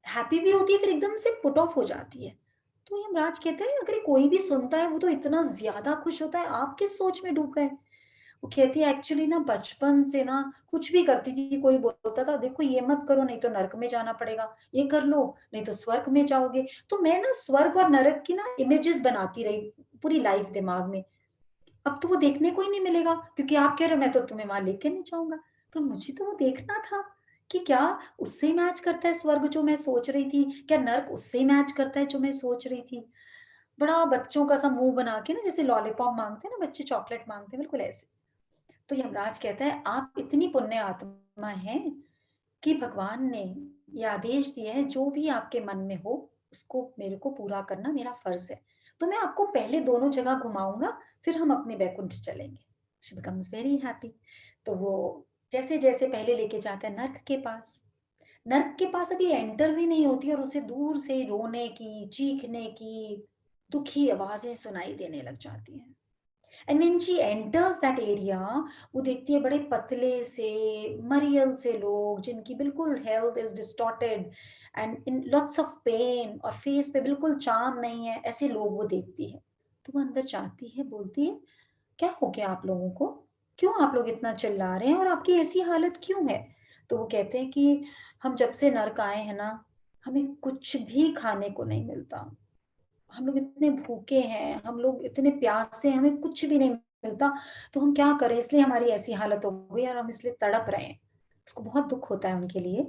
हैप्पी भी होती है, फिर एकदम से पुट ऑफ हो जाती है। तो यमराज कहते हैं अगर कोई भी सुनता है वो तो इतना ज्यादा खुश होता है, आप किस सोच में डूब गए। वो कहती है एक्चुअली ना बचपन से ना कुछ भी करती थी, कोई बोलता था देखो ये मत करो नहीं तो नरक में जाना पड़ेगा, ये कर लो नहीं तो स्वर्ग में जाओगे, तो मैं ना स्वर्ग और नरक की ना इमेजेस बनाती रही पूरी लाइफ दिमाग में। अब तो वो देखने को ही नहीं मिलेगा क्योंकि आप कह रहे हो मैं तो तुम्हें वहां लेके नहीं जाऊंगा, पर मुझे तो वो देखना था कि क्या उससे मैच करता है स्वर्ग जो मैं सोच रही थी, क्या नर्क उससे मैच करता है जो मैं सोच रही थी। बड़ा बच्चों का सा मुंह बना के ना, जैसे लॉलीपॉप मांगते हैं ना बच्चे, चॉकलेट मांगते हैं, बिल्कुल ऐसे। तो यमराज कहता है आप इतनी पुण्य आत्मा हैं कि भगवान ने ये आदेश दिया है जो भी आपके मन में हो उसको मेरे को पूरा करना मेरा फर्ज है, तो मैं आपको पहले दोनों जगह घुमाऊंगा, फिर हम अपने बैकुंठ चलेंगे। She becomes very happy. तो वो जैसे जैसे पहले लेके जाता है नर्क के पास, नर्क के पास अभी एंटर भी नहीं होती और उसे दूर से रोने की, चीखने की, दुखी आवाजें सुनाई देने लग जाती हैं। And when she enters that area, वो देखती है बड़े पतले से मरियल से लोग जिनकी बिल्कुल health is distorted and in lots of pain, और फेस पे बिल्कुल चार्म नहीं है, ऐसे लोग वो देखती है। तो वो अंदर जाती है, बोलती है क्या हो गया आप लोगों को, क्यों आप लोग इतना चिल्ला रहे हैं और आपकी ऐसी हालत क्यों है। तो वो कहते हैं कि हम जब से नर्क आए हैं ना, हमें कुछ भी खाने को नहीं मिलता, हम लोग इतने भूखे हैं, हम लोग इतने प्यासे हैं, हमें कुछ भी नहीं मिलता, तो हम क्या करें, इसलिए हमारी ऐसी हालत हो गई और हम इसलिए तड़प रहे हैं। उसको बहुत दुख होता है उनके लिए,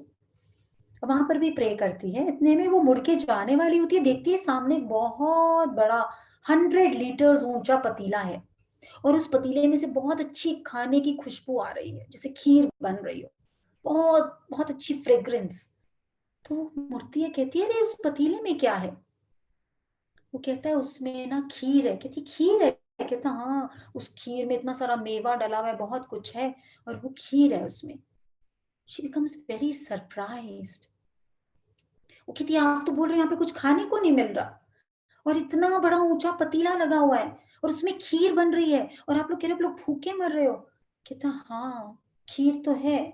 वहां पर भी प्रे करती है। इतने में वो मुड़ के जाने वाली होती है, देखती है सामने एक बहुत बड़ा 100 लीटर्स ऊंचा पतीला है और उस पतीले में से बहुत अच्छी खाने की खुशबू आ रही है, जैसे खीर बन रही हो, बहुत बहुत अच्छी फ्रेग्रेंस। तो मुड़ती है, कहती है अरे उस पतीले में क्या है। वो कहता है उसमें ना खीर है। कहती खीर है, कहता हाँ उस खीर में इतना सारा मेवा डला हुआ है, बहुत कुछ है और वो खीर है उसमें। She becomes very surprised. वो कहती है आप तो बोल रहे हैं यहाँ पे कुछ खाने को नहीं मिल रहा और इतना बड़ा ऊंचा पतीला लगा हुआ है और उसमें खीर बन रही है और आप लोग कह रहे हो आप लोग भूखे मर रहे हो। कहता हाँ खीर तो है,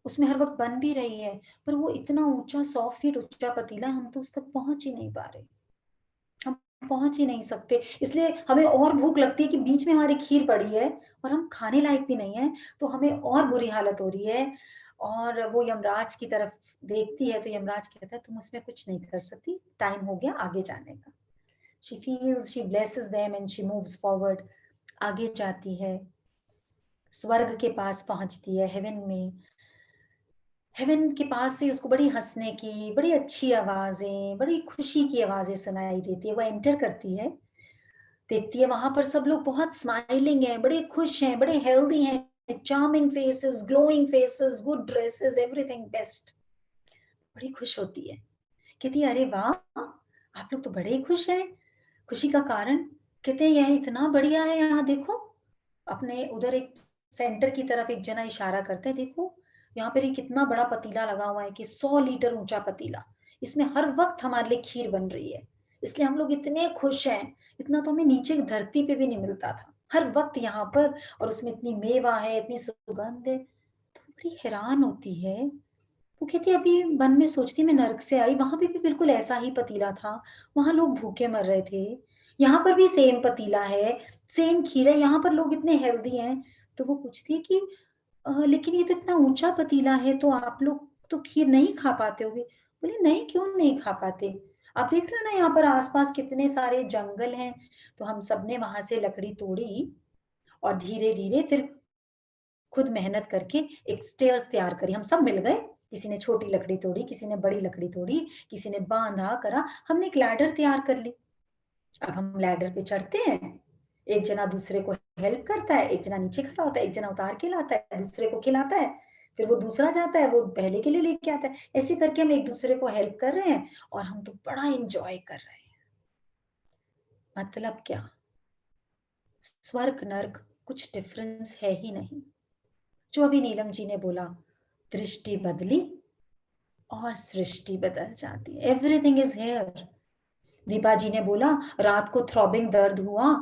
उसमें हर वक्त बन भी रही है, पर वो इतना ऊंचा 100 फीट ऊंचा पतीला, हम तो उस तक पहुंच ही नहीं पा रहे, हम पहुंच ही नहीं सकते, इसलिए हमें और भूख लगती है कि बीच में हमारी खीर पड़ी है और हम खाने लायक भी नहीं है, तो हमें और बुरी हालत हो रही है। और वो यमराज की तरफ देखती है तो यमराज कहता है तुम उसमें कुछ नहीं कर सकती, टाइम हो गया आगे जाने का। She feels, she blesses them and she moves forward, आगे जाती है, स्वर्ग के पास पहुंचती है, हेवन में। हेवन के पास से उसको बड़ी हंसने की, बड़ी अच्छी आवाजें, बड़ी खुशी की आवाजें सुनाई देती है। वो एंटर करती है, देखती है वहां पर सब लोग बहुत स्माइलिंग हैं, बड़े खुश हैं, बड़े हेल्दी हैं, charming faces, glowing faces, good dresses, everything best. बड़ी खुश होती है, कहती है अरे वाह आप लोग तो बड़े ही खुश हैं, खुशी का कारण। कहते हैं यह इतना बढ़िया है, यहाँ देखो। अपने उधर एक सेंटर की तरफ एक जना इशारा करते हैं, देखो यहाँ पर कितना बड़ा पतीला लगा हुआ है कि 100 लीटर ऊंचा पतीला, इसमें हर वक्त हमारे लिए खीर बन रही है, इसलिए हम लोग इतने खुश हैं, इतना तो हमें नीचे धरती पे भी नहीं मिलता था, हर वक्त यहाँ पर, और उसमें इतनी मेवा है, इतनी सुगंध है। तो बड़ी हैरान होती है, वो कहती अभी मन में सोचती मैं नर्क से आई, वहां पे भी बिल्कुल ऐसा ही पतीला था, वहां लोग भूखे मर रहे थे, यहाँ पर भी सेम पतीला है, सेम खीर है, यहाँ पर लोग इतने हेल्दी हैं। तो वो पूछती है कि लेकिन ये तो इतना ऊंचा पतीला है, तो आप लोग तो खीर नहीं खा पाते होगे। बोले नहीं, क्यों नहीं खा पाते, आप देख रहे हो ना यहाँ पर आसपास कितने सारे जंगल हैं। तो हम सबने वहां से लकड़ी तोड़ी और धीरे धीरे फिर खुद मेहनत करके एक स्टेयर्स तैयार करी। हम सब मिल गए, किसी ने छोटी लकड़ी तोड़ी, किसी ने बड़ी लकड़ी तोड़ी, किसी ने बांधा करा, हमने एक लैडर तैयार कर ली। अब हम लैडर पे चढ़ते हैं, एक जना दूसरे को हेल्प करता है, एक जना नीचे खड़ा होता है, एक जना उतार के लाता है, दूसरे को खिलाता है, फिर वो दूसरा जाता है, वो पहले के लिए लेके आता है। ऐसे करके हम एक दूसरे को हेल्प कर रहे हैं और हम तो बड़ा एंजॉय कर रहे हैं। मतलब क्या, स्वर्ग नर्क कुछ डिफरेंस है ही नहीं। जो अभी नीलम जी ने बोला, दृष्टि बदली और सृष्टि बदल जाती है। Everything is here. Deepa ji ने बोला रात को थ्रॉबिंग दर्द हुआ,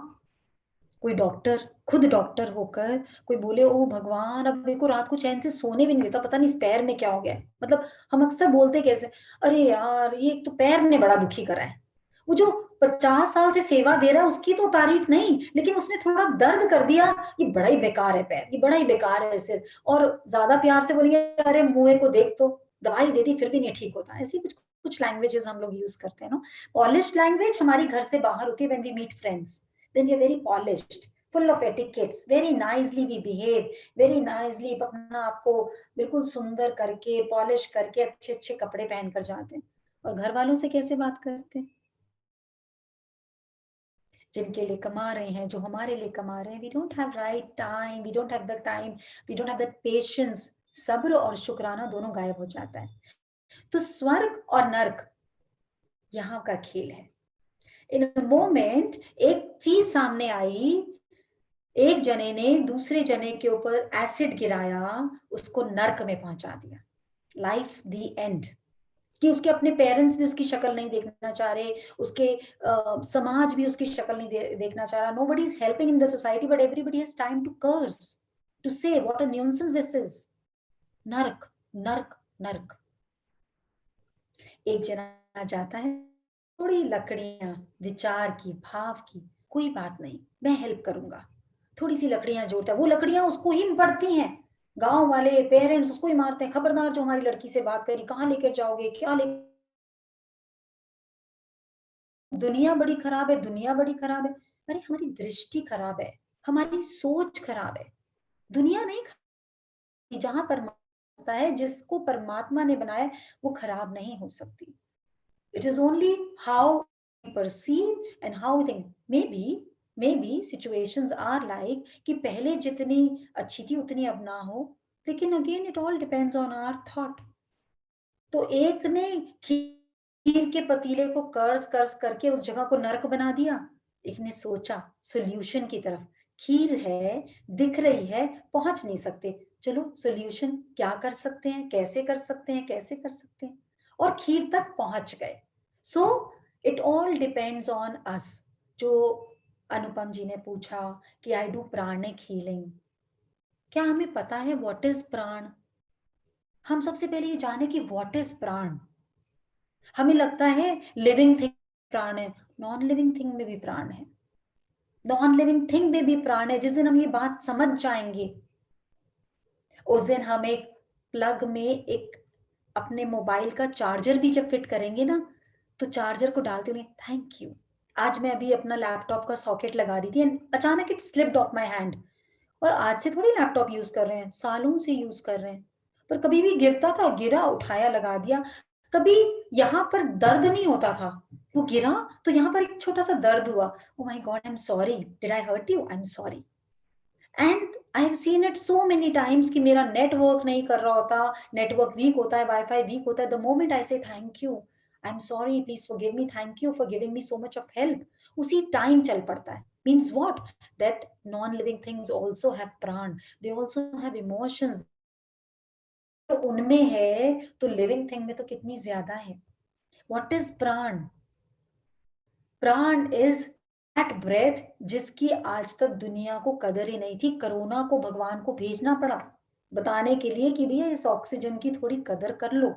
कोई डॉक्टर, खुद डॉक्टर होकर कोई बोले ओ भगवान, अब मेरे को रात को चैन से सोने भी नहीं देता, पता नहीं इस पैर में क्या हो गया है। मतलब हम अक्सर बोलते कैसे, अरे यार ये एक तो पैर ने बड़ा दुखी करा है। वो जो 50 साल से सेवा दे रहा है उसकी तो तारीफ नहीं, लेकिन उसने थोड़ा दर्द कर दिया, ये बड़ा ही बेकार है पैर, ये बड़ा ही बेकार है सिर। और ज्यादा प्यार से बोलेंगे अरे मुंह को देख तो, दवाई दे दी फिर भी नहीं ठीक होता। ऐसी कुछ कुछ लैंग्वेजेस हम लोग यूज करते हैं ना। पॉलिश्ड लैंग्वेज हमारी घर से बाहर होती है। When we meet friends then we are very polished, full of etiquettes, very nicely we behave, very nicely अपना आपको बिल्कुल सुंदर करके, पॉलिश करके, अच्छे अच्छे कपड़े पहनकर जाते हैं। और घर वालों से कैसे बात करते हैं, जिनके लिए कमा रहे हैं, जो हमारे लिए कमा रहे हैं, we don't have right time, we don't have the time, we don't have that patience। सब्र और शुक्राना दोनों गायब हो जाता है। तो स्वर्ग और नर्क यहाँ का खेल है। इन अ मोमेंट एक चीज सामने आई, एक जने ने दूसरे जने के ऊपर एसिड गिराया, उसको नर्क में पहुंचा दिया। Life the end. कि उसके अपने पेरेंट्स भी उसकी शक्ल नहीं देखना चाह रहे, उसके समाज भी उसकी शक्ल नहीं देखना चाह रहा। Nobody is helping in the society but everybody has time to curse, to say what a nuisance this is. नर्क नर्क नर्क। एक जना जाता है, थोड़ी लकड़ियां, विचार की, भाव की, कोई बात नहीं मैं हेल्प करूंगा, थोड़ी सी लकड़ियां जोड़ता है। वो लकड़ियां उसको ही पड़ती हैं, गांव वाले पेरेंट्स उसको ही मारते हैं, खबरदार जो हमारी लड़की से बात करी, कहाँ लेकर जाओगे, क्या ले। दुनिया बड़ी खराब है, दुनिया बड़ी खराब है। अरे हमारी दृष्टि खराब है, हमारी सोच खराब है। दुनिया नहीं खराब, जहां परमात्मा है, जिसको परमात्मा ने बनाया वो खराब नहीं हो सकती। It is only how we perceive and how we think. Maybe situations are like कि पहले जितनी अच्छी थी उतनी अब ना हो, लेकिन again it all depends on our thought. तो एक ने खीर के पतीले को कर्स कर्स करके उस जगह को नरक बना दिया, एक ने सोचा सोल्यूशन की तरफ, खीर है, दिख रही है, पहुंच नहीं सकते, चलो सोल्यूशन क्या कर सकते हैं, कैसे कर सकते हैं, कैसे कर सकते हैं, और खीर तक पहुंच गए। So it all depends on us. जो अनुपम जी ने पूछा कि आई डू प्राणिक हीलिंग, क्या हमें पता है व्हाट इज प्राण? हम सबसे पहले ये जाने कि व्हाट इज प्राण। हमें लगता है लिविंग थिंग प्राण है, नॉन लिविंग थिंग में भी प्राण है, नॉन लिविंग थिंग में भी प्राण है। जिस दिन हम ये बात समझ जाएंगे उस दिन हम एक प्लग में एक अपने मोबाइल का चार्जर भी जब फिट करेंगे ना, तो चार्जर को डालते हुए थैंक यू। आज मैं अभी अपना लैपटॉप का सॉकेट लगा रही थी एंड अचानक it slipped of my hand. और आज से थोड़ी लैपटॉप यूज कर रहे हैं, सालों से यूज कर रहे हैं, पर कभी भी गिरता था, गिरा, उठाया, लगा दिया। कभी यहाँ पर दर्द नहीं होता था, वो गिरा तो यहाँ पर एक छोटा सा दर्द हुआ, oh my God I am sorry, did I hurt you, I am sorry. And I have seen it so many times कि मेरा नेटवर्क नहीं कर रहा होता, नेटवर्क वीक होता है, वाईफाई वीक होता है, द मोमेंट आई से thank you, I am sorry, please forgive me, thank you for giving me so much of help, उसी टाइम चल पड़ता है। Means what? That non-living things also have pran, they also have emotions. तो उनमें है तो लिविंग थिंग में तो कितनी ज्यादा है। What is प्राण? प्राण is that breath जिसकी आज तक दुनिया को कदर ही नहीं थी। कोरोना को भगवान को भेजना पड़ा बताने के लिए कि भैया इस ऑक्सीजन की थोड़ी कदर कर लो।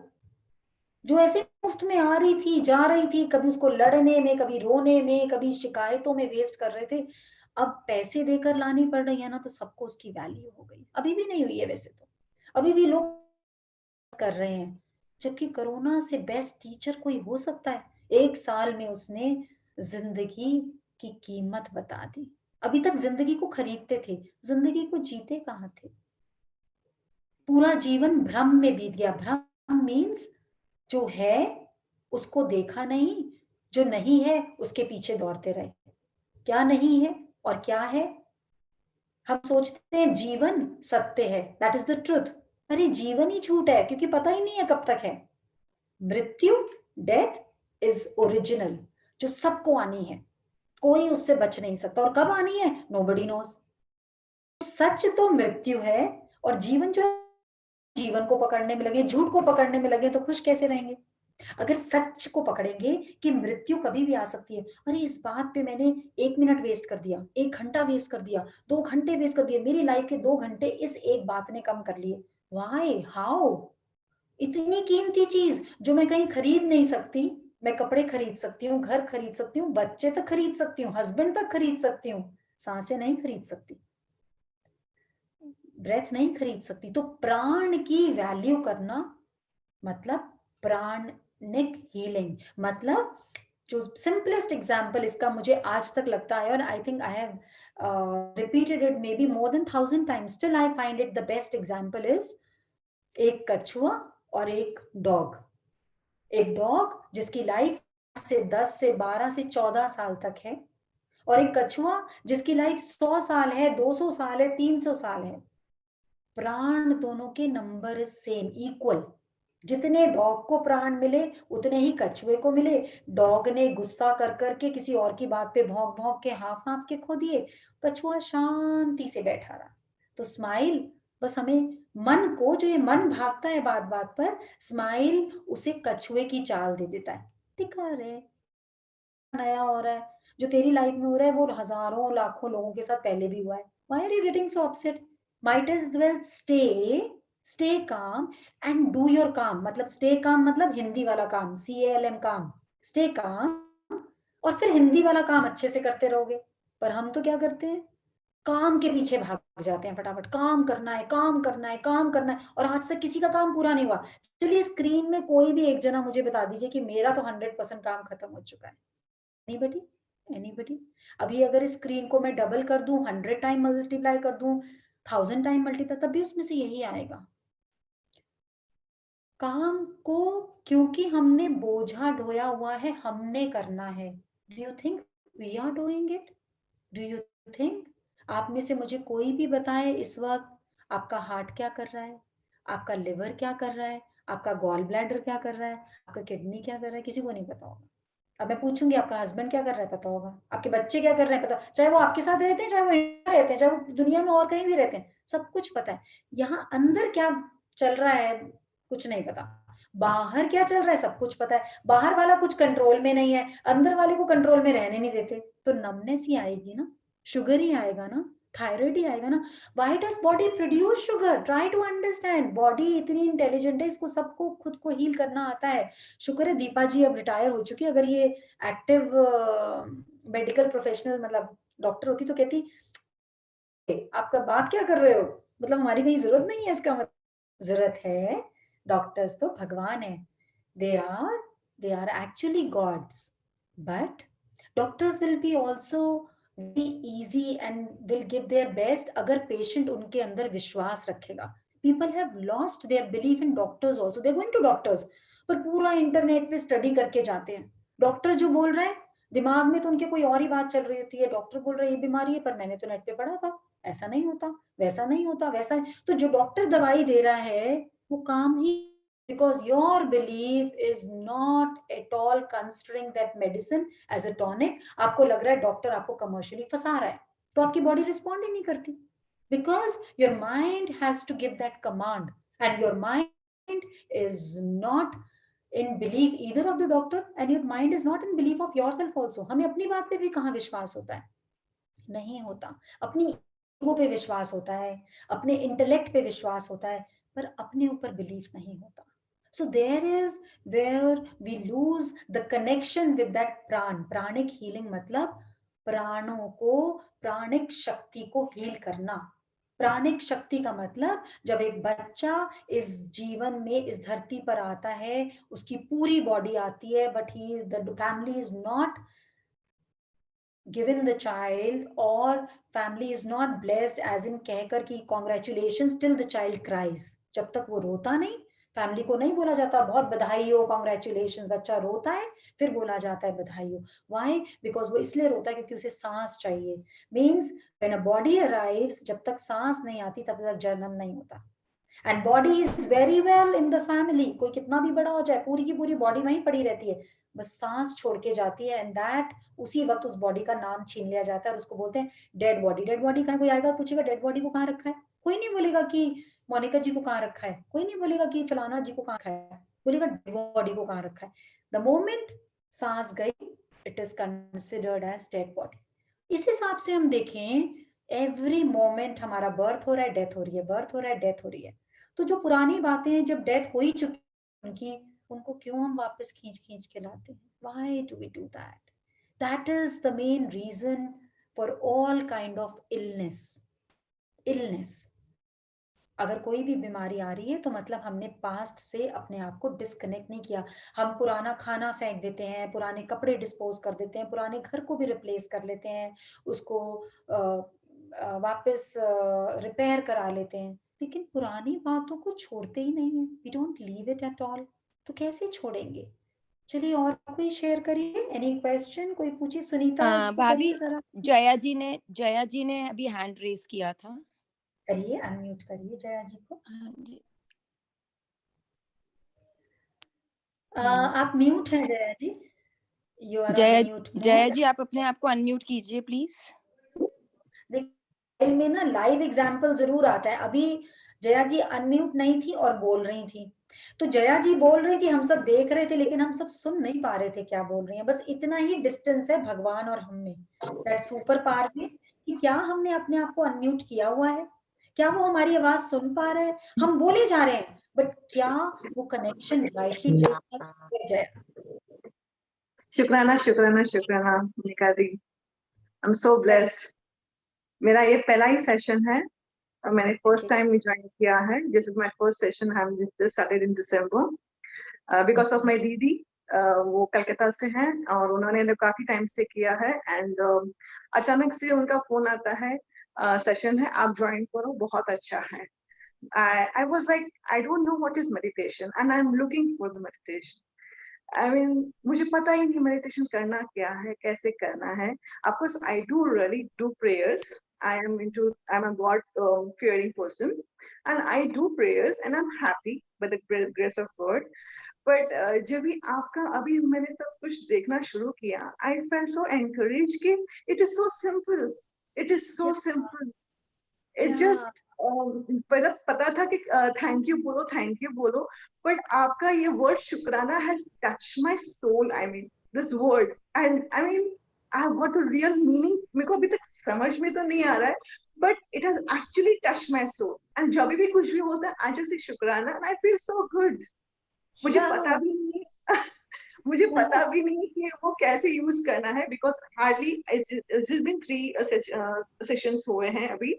जो ऐसे मुफ्त में आ रही थी, जा रही थी, कभी उसको लड़ने में, कभी रोने में, कभी शिकायतों में वेस्ट कर रहे थे, अब पैसे देकर लानी पड़ रही है ना, तो सबको उसकी वैल्यू हो गई। अभी भी नहीं हुई है वैसे तो, अभी भी लोग कर रहे हैं, जबकि कोरोना से बेस्ट टीचर कोई हो सकता है? 1 साल में उसने जिंदगी की कीमत बता दी। अभी तक जिंदगी को खरीदते थे, जिंदगी को जीते कहाँ थे? पूरा जीवन भ्रम में बीत गया। भ्रम मीन्स जो है उसको देखा नहीं, जो नहीं है उसके पीछे दौड़ते रहे। क्या नहीं है और क्या है? हम सोचते हैं जीवन सत्य है, दैट इज द ट्रुथ। अरे जीवन ही झूठ है, क्योंकि पता ही नहीं है कब तक है। मृत्यु, डेथ इज ओरिजिनल, जो सबको आनी है, कोई उससे बच नहीं सकता। और कब आनी है? Nobody knows. सच तो मृत्यु है, और जीवन जो जीवन को पकड़ने में लगे, झूठ को पकड़ने में लगे, तो खुश कैसे रहेंगे? अगर सच को पकड़ेंगे कि मृत्यु कभी भी आ सकती है, अरे इस बात पे मैंने 1 मिनट वेस्ट कर दिया, 1 घंटा वेस्ट कर दिया, 2 घंटे वेस्ट कर दिए, मेरी लाइफ के 2 घंटे इस एक बात ने कम कर लिए। व्हाई? हाउ? इतनी कीमती चीज जो मैं कहीं खरीद नहीं सकती। मैं कपड़े खरीद सकती हूँ, घर खरीद सकती हूँ, बच्चे तक खरीद सकती हूँ, हस्बैंड तक खरीद सकती हूँ, सांसें नहीं खरीद सकती, ब्रेथ नहीं खरीद सकती। तो प्राण की वैल्यू करना मतलब प्राणिक हीलिंग। मतलब जो सिंपलेस्ट एग्जांपल इसका मुझे आज तक लगता है, और I think I have repeated it may be more than 1000 times, still I find it the best example is एक कछुआ और एक डॉग। एक डॉग जिसकी लाइफ से 10 से 12 से 14 साल तक है, और एक कछुआ जिसकी लाइफ 100 साल है, 200 साल है, 300 साल है। प्राण दोनों के नंबर इज सेम, इक्वल। जितने डॉग को प्राण मिले उतने ही कछुए को मिले। डॉग ने गुस्सा कर करके किसी और की बात पे भौंक भौंक के हाफ हाफ के खो दिए, कछुआ शांति से बैठा रहा। तो स्माइल, बस हमें मन को, जो ये मन भागता है बात बात पर, स्माइल उसे कछुए की चाल दे देता है। दिखा रहे नया हो रहा है, जो तेरी लाइफ में हो रहा है वो हजारों लाखों लोगों के साथ पहले भी हुआ है। Why are you getting so upset? Might as well stay calm and do your काम। मतलब स्टे काम मतलब हिंदी वाला काम, CALM काम, स्टे काम। और फिर हिंदी वाला काम अच्छे से करते रहोगे। पर हम तो क्या करते हैं, काम के पीछे भाग जाते हैं, फटाफट काम करना है, काम करना है, काम करना है, और आज तक किसी का काम पूरा नहीं हुआ। चलिए स्क्रीन में कोई भी एक जना मुझे बता दीजिए कि मेरा तो 100% काम खत्म हो चुका है। एनीबडी? एनीबडी? अभी अगर इस स्क्रीन को मैं डबल कर दूं, 100 टाइम मल्टीप्लाई कर दूं, 1000 टाइम मल्टीप्लाई, तब भी उसमें से यही आएगा। काम को क्योंकि हमने बोझा ढोया हुआ है, हमने करना है। Do you think we are doing it? Do you think? आप में से मुझे कोई भी बताए इस वक्त आपका हार्ट क्या कर रहा है, आपका लिवर क्या कर रहा है, आपका गॉल ब्लैडर क्या कर रहा है, आपका किडनी क्या कर रहा है? किसी को नहीं पता होगा। अब मैं पूछूंगी आपका हस्बैंड क्या कर रहा है, पता होगा। आपके बच्चे क्या कर रहे हैं, पता, चाहे वो आपके साथ रहते हैं, चाहे वो इंडिया रहते हैं, चाहे वो दुनिया में और कहीं भी रहते हैं, सब कुछ पता है। यहाँ अंदर क्या चल रहा है कुछ नहीं पता, बाहर क्या चल रहा है सब कुछ पता है। बाहर वाला कुछ कंट्रोल में नहीं है, अंदर वाले को कंट्रोल में रहने नहीं देते, तो नमनेस ही आएगी ना, शुगर ही आएगा ना, थायराइड ही आएगा ना। Why does body produce sugar? Try to understand. Body इतनी इंटेलिजेंट है, इसको सबको खुद को हील करना आता है। शुक्र है दीपा जी अब रिटायर हो चुकी है, अगर ये एक्टिव मेडिकल प्रोफेशनल मतलब डॉक्टर होती तो कहती आपका बात क्या कर रहे हो, मतलब हमारी कहीं जरूरत नहीं है। इसका मतलब जरूरत है, डॉक्टर्स तो भगवान है, they are actually gods. But doctors will be also very easy and will give their best अगर पेशेंट उनके अंदर विश्वास रखेगा। People have lost their belief in doctors also. They're going to doctors, पर पूरा इंटरनेट पे स्टडी करके जाते हैं। डॉक्टर जो बोल रहा है दिमाग में तो उनके कोई और ही बात चल रही होती है। डॉक्टर बोल रहा है ये बीमारी है, पर मैंने तो नेट पे पढ़ा था, ऐसा नहीं होता, वैसा नहीं होता, वैसा। तो जो डॉक्टर दवाई दे रहा है वो काम ही, because your belief is not at all considering that medicine as a tonic। आपको लग रहा है डॉक्टर आपको कमर्शियली फंसा रहा है, तो आपकी बॉडी रिस्पॉन्ड ही नहीं करती, because your mind has to give that command and your mind is not in belief either of the doctor and your mind is not in belief of yourself also। हमें अपनी बात पे भी कहाँ विश्वास होता है? नहीं होता। अपनी ईगो पे विश्वास होता है, अपने इंटेलेक्ट पे विश्वास होता है, पर अपने ऊपर बिलीफ नहीं होता। So there is where we lose the connection with that pran. Pranic healing मतलब प्राणों को, प्राणिक शक्ति को हील करना। प्राणिक शक्ति का मतलब जब एक बच्चा इस जीवन में, इस धरती पर आता है, उसकी पूरी बॉडी आती है, but the family is not given the child, or family is not blessed as in कहकर कि congratulations till the child cries. जब तक वो रोता नहीं, फैमिली को नहीं बोला जाता बहुत बधाई हो, कॉन्ग्रेचुलेशन। बच्चा रोता है फिर बोला जाता है बधाई हो। वाई? बिकॉज वो इसलिए रोता है क्योंकि उसे सांस चाहिए। Means when a body arrives, जब तक सांस नहीं आती तब तक जन्म नहीं होता। And body is very well in the family, कोई कितना भी बड़ा हो जाए पूरी की पूरी बॉडी वहीं पड़ी रहती है, बस सांस छोड़ के जाती है। एंड दैट उसी वक्त उस बॉडी का नाम छीन लिया जाता है और उसको बोलते हैं डेड बॉडी। डेड बॉडी कहाँ? कोई आएगा पूछेगा डेड बॉडी को कहाँ रखा है, कोई नहीं बोलेगा कि मोनिका जी को कहाँ रखा है, कोई नहीं बोलेगा कि फलाना जी को कहाँ रखा है, बोलेगा डेड बॉडी को कहाँ रखा है। द मोमेंट सांस गई, it is considered as dead body. इस हिसाब से हम देखें, एवरी मोमेंट हमारा बर्थ हो रहा है, डेथ हो रही है, बर्थ हो रहा है, डेथ हो रही है। तो जो पुरानी बातें जब डेथ हो ही चुकी उनको क्यों हम वापस खींच खींच के लाते हैं? Why do we do that? That is the main reason for all kind of illness. अगर कोई भी बीमारी आ रही है तो मतलब हमने पास्ट से अपने आप को डिस्कनेक्ट नहीं किया। हम पुराना खाना फेंक देते हैं, पुराने कपड़े डिस्पोज कर देते हैं, पुराने घर को भी रिप्लेस कर लेते हैं, उसको वापस रिपेयर करा लेते हैं, लेकिन पुरानी बातों को छोड़ते ही नहीं है। We don't leave it at all. तो कैसे छोड़ेंगे? चलिए और कोई शेयर करिए, एनी क्वेश्चन कोई पूछिए। सुनीता जी को भाभी, करिए जरा। जया जी ने अभी हैंड रेज किया था। करिए, अनम्यूट करिए जया जी को। हाँ जी। आप म्यूट हैं Jaya ji, you are on mute. Jaya ji आप अपने आप को अनम्यूट कीजिए प्लीज। देखिए में ना लाइव एग्जांपल जरूर आता है। अभी जया जी अनम्यूट नहीं थी और बोल रही थी, तो जया जी बोल रही थी, हम सब देख रहे थे लेकिन हम सब सुन नहीं पा रहे थे क्या बोल रही हैं। बस इतना ही डिस्टेंस है भगवान और हम में, दैट सुपर पावर में, कि क्या हमने अपने आप को अनम्यूट किया हुआ है, क्या वो हमारी आवाज सुन पा रहे हैं? हम बोले जा रहे हैं बट क्या वो कनेक्शन राइटली जया? शुक्राना शुक्राना शुक्राना मोनिका दी, आई एम सो ब्लेस्ड। मेरा ये पहला ही सेशन है और मैंने फर्स्ट टाइम ज्वाइन किया है। This is my first session, I am just started in December because of my दीदी। वो कलकत्ता से हैं और उन्होंने काफी टाइम से किया है एंड अचानक से उनका फोन आता है, सेशन है आप ज्वाइन करो, बहुत अच्छा है। I was like, I don't know what is meditation and I'm looking for the meditation. I mean, मुझे पता ही नहीं मेडिटेशन करना क्या है, कैसे करना है। Of course, I do really do prayers. I'm a God fearing person, and I do prayers, and I'm happy by the grace of God. But जब भी आपका अभी मैंने सब कुछ देखना शुरू किया, I felt so encouraged कि it is so simple. It is so simple. It just पता था कि थैंक यू बोलो, बट आपका ये वर्ड शुक्राना has touched my soul. I mean this word, and I mean I have got the real meaning. मेरे को अभी तक समझ में तो नहीं आ रहा है, but it has actually touched my soul. And जब भी कुछ भी होता है, I just say शुक्राना and I feel so good. मुझे पता भी नहीं कि वो कैसे यूज करना है, because hardly it's just been 3 sessions हुए हैं अभी,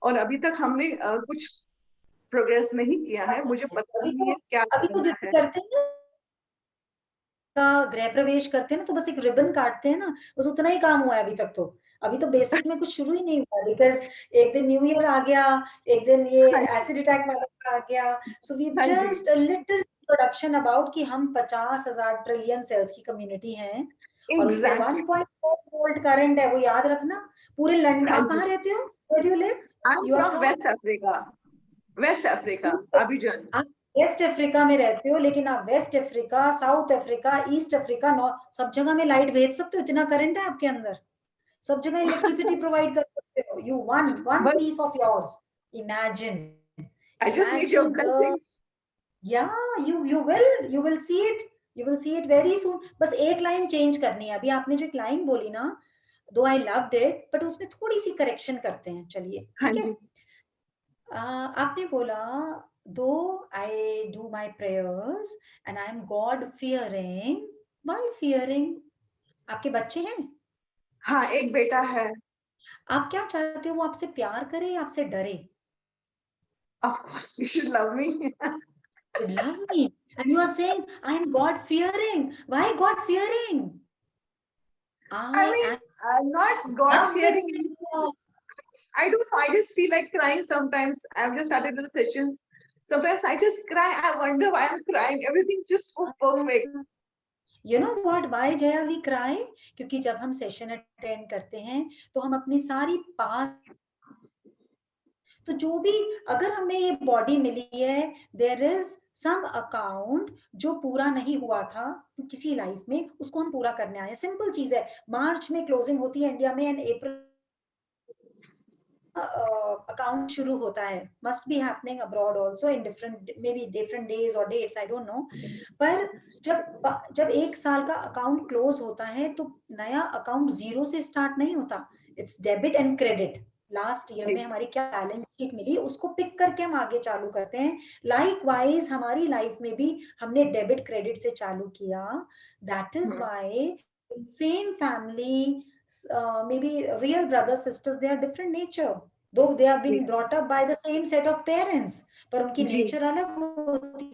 और अभी तक हमने कुछ प्रोग्रेस नहीं किया है। मुझे पता भी नहीं है क्या करना है। करते हैं गृह प्रवेश करते हैं ना, तो बस एक रिबन काटते हैं ना, बस उतना ही काम हुआ है अभी तक। तो अभी तो बेसिक में कुछ शुरू ही नहीं हुआ, बिकॉज एक दिन न्यू ईयर आ गया, एक दिन ये एसिड अटैक वाला आ गया। So we just a little introduction about कि हम 50,000 ट्रिलियन सेल्स की कम्युनिटी है और उसमें 1.4 वोल्ट करंट है, वो याद रखना। पूरे लंडन, आप कहाँ रहते हो? Where do you live? You are from West Africa, Abidjan. आप वेस्ट अफ्रीका में रहते हो, लेकिन आप West Africa, South Africa, East Africa, सब जगह में लाइट भेज सकते हो। इतना करंट है आपके अंदर, सब जगह इलेक्ट्रिसिटी प्रोवाइड कर सकते हो। You one piece of yours. Imagine. I just need your blessings. Yeah, you will see it. You will see it very soon. बस एक लाइन चेंज करनी है। अभी आपने जो एक लाइन बोली ना, दो आई लव्ड इट, बट उसमें थोड़ी सी करेक्शन करते हैं। चलिए ठीक है। आपने बोला दो I do my prayers and I am God fearing. Why fearing? आपके बच्चे हैं? हाँ, एक बेटा है. आप क्या चाहते हो वो आपसे प्यार करे या आपसे डरे? Of course, you should love me. Should love me. And you are saying, I am God fearing. Why God fearing? I mean, am I'm not God love with fearing. you. I don't know. I just feel like crying sometimes. I've just started with the sessions. Sometimes I just cry. I wonder why I'm crying. Everything's just so perfect. You know what? Why Jaya we cry? क्योंकि जब हम सेशन अटेंड करते हैं तो हम अपनी सारी पास्ट, तो जो भी अगर हमें ये बॉडी मिली है, देयर इज सम अकाउंट जो पूरा नहीं हुआ था किसी लाइफ में, उसको हम पूरा करने आए. सिंपल चीज है. मार्च में क्लोजिंग होती है इंडिया में एंड अप्रैल अकाउंट शुरू होता है. Must be happening abroad also in different may be different days और डेट्स, आई डोंट नो. पर जब एक साल का अकाउंट क्लोज होता है तो नया अकाउंट जीरो से स्टार्ट नहीं होता. It's debit and credit. Last year में हमारी क्या बैलेंस शीट मिली उसको पिक करके हम आगे चालू करते हैं. लाइक वाइज हमारी लाइफ में भी हमने डेबिट क्रेडिट से चालू किया. That is why same family, maybe real brothers sisters, they are different nature, though they have been brought up by the same set of parents, पर उनकी नेचर अलग होती है,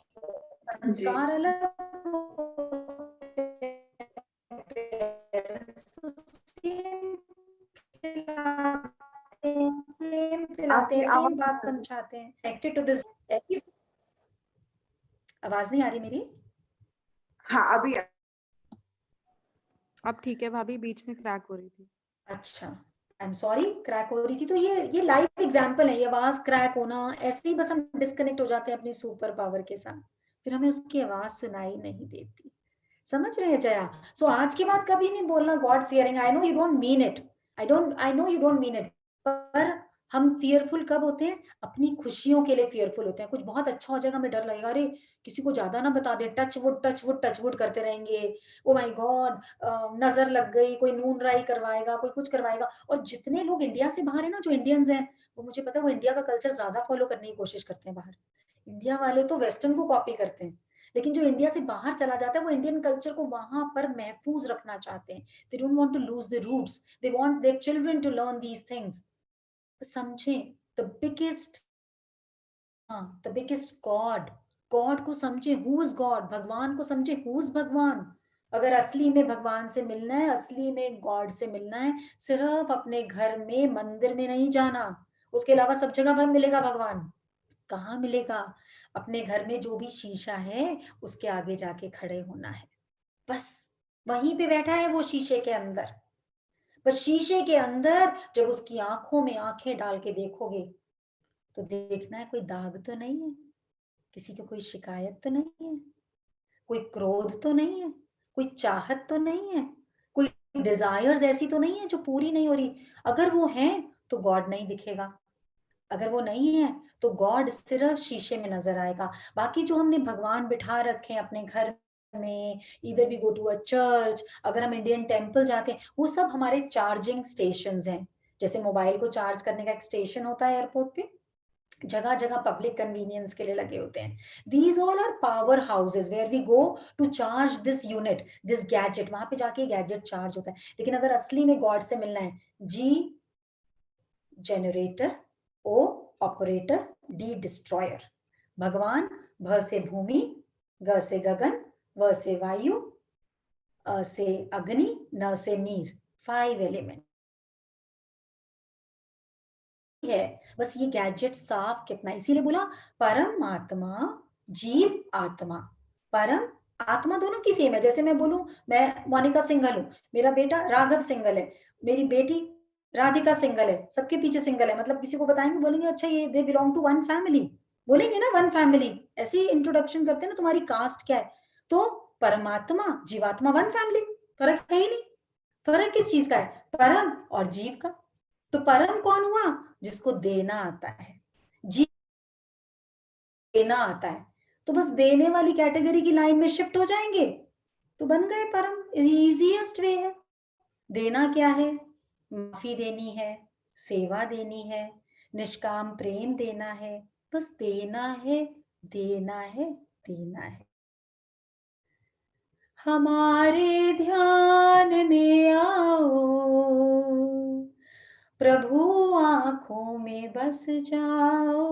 संस्कार अलग होते हैं, सेम पिलाते हैं, सेम बात समझाते हैं. Connected to this. आवाज नहीं आ रही मेरी? हाँ, अभी अब ठीक है भाभी, बीच में क्रैक हो रही थी. अच्छा, आई एम सॉरी, क्रैक हो रही थी. तो ये लाइव एग्जांपल है. ये आवाज क्रैक होना ऐसे ही बस हम डिस्कनेक्ट हो जाते हैं अपनी सुपर पावर के साथ, फिर हमें उसकी आवाज सुनाई नहीं देती. समझ रहे हैं जया? सो आज के बाद कभी नहीं बोलना God fearing. I know you don't mean it. I know you don't mean it. पर हम फियरफुल कब होते हैं? अपनी खुशियों के लिए फियरफुल होते हैं. कुछ बहुत अच्छा हो जाएगा, हमें डर लगेगा, अरे किसी को ज्यादा ना बता दे, टच वुड करते रहेंगे. ओ माय गॉड, नजर लग गई, कोई नून राई करवाएगा, कोई कुछ करवाएगा. और जितने लोग इंडिया से बाहर है ना, जो इंडियंस हैं, वो मुझे पता है वो इंडिया का कल्चर ज्यादा फॉलो करने की कोशिश करते हैं बाहर. इंडिया वाले तो वेस्टर्न को कॉपी करते हैं, लेकिन जो इंडिया से बाहर चला जाता है वो इंडियन कल्चर को वहां पर महफूज रखना चाहते हैं. They don't want to lose the roots. They want their children to learn these things. समझें द बिगेस्ट गॉड. गॉड को समझे, हु इज गॉड. भगवान को समझे, हु इज भगवान. अगर असली में भगवान से मिलना है, असली में गॉड से मिलना है, सिर्फ अपने घर में मंदिर में नहीं जाना. उसके अलावा सब जगह मिलेगा भगवान. कहाँ मिलेगा? अपने घर में जो भी शीशा है उसके आगे जाके खड़े होना है. बस वहीं पे बैठा है वो शीशे के अंदर. बस शीशे के अंदर जब उसकी आंखों में आंखें डाल के देखोगे तो देखना है कोई दाग तो नहीं है, किसी को कोई शिकायत तो नहीं है, कोई क्रोध तो नहीं है, कोई चाहत तो नहीं है, कोई डिजायर्स ऐसी तो नहीं है जो पूरी नहीं हो रही. अगर वो है तो गॉड नहीं दिखेगा. अगर वो नहीं है तो गॉड सिर्फ शीशे में नजर आएगा. बाकी जो हमने भगवान बिठा रखे हैं अपने घर में, इधर भी गो टू अ चर्च, अगर हम इंडियन टेम्पल जाते हैं, वो सब हमारे चार्जिंग स्टेशंस हैं. जैसे मोबाइल को चार्ज करने का एक स्टेशन होता है एयरपोर्ट पे, जगह जगह पब्लिक कन्वीनियंस के लिए लगे होते हैं. These all are power houses where we go to charge this unit, this gadget. वहां पे जाके गैजेट चार्ज होता है. लेकिन अगर असली में गॉड से मिलना है, G generator, O operator, D destroyer. भगवान भ से भूमि, ग से गगन, व से वायु, अ से अग्नि, न से नीर. 5 एलिमेंट है. बस ये गैजेट साफ कितना, इसीलिए बोला परमात्मा जीव आत्मा. परम आत्मा दोनों की सेम है. जैसे मैं बोलूं मैं मोनिका सिंघल हूं, मेरा बेटा राघव सिंघल है, मेरी बेटी राधिका सिंघल है, सबके पीछे सिंघल है. मतलब किसी को बताएंगे, बोलेंगे अच्छा ये they belong to one family, बोलेंगे ना वन फैमिली. ऐसे ही इंट्रोडक्शन करते हैं ना, तुम्हारी कास्ट क्या है. तो परमात्मा जीवात्मा वन फैमिली. फर्क है ही नहीं. फर्क किस चीज का है? परम और जीव का. तो परम कौन हुआ? जिसको देना आता है. जीव देना आता है, तो बस देने वाली कैटेगरी की लाइन में शिफ्ट हो जाएंगे तो बन गए परम. इजीएस्ट वे है. देना क्या है? माफी देनी है, सेवा देनी है, निष्काम प्रेम देना है. बस देना है, देना है, देना है। हमारे ध्यान में आओ, प्रभु आँखों में बस जाओ।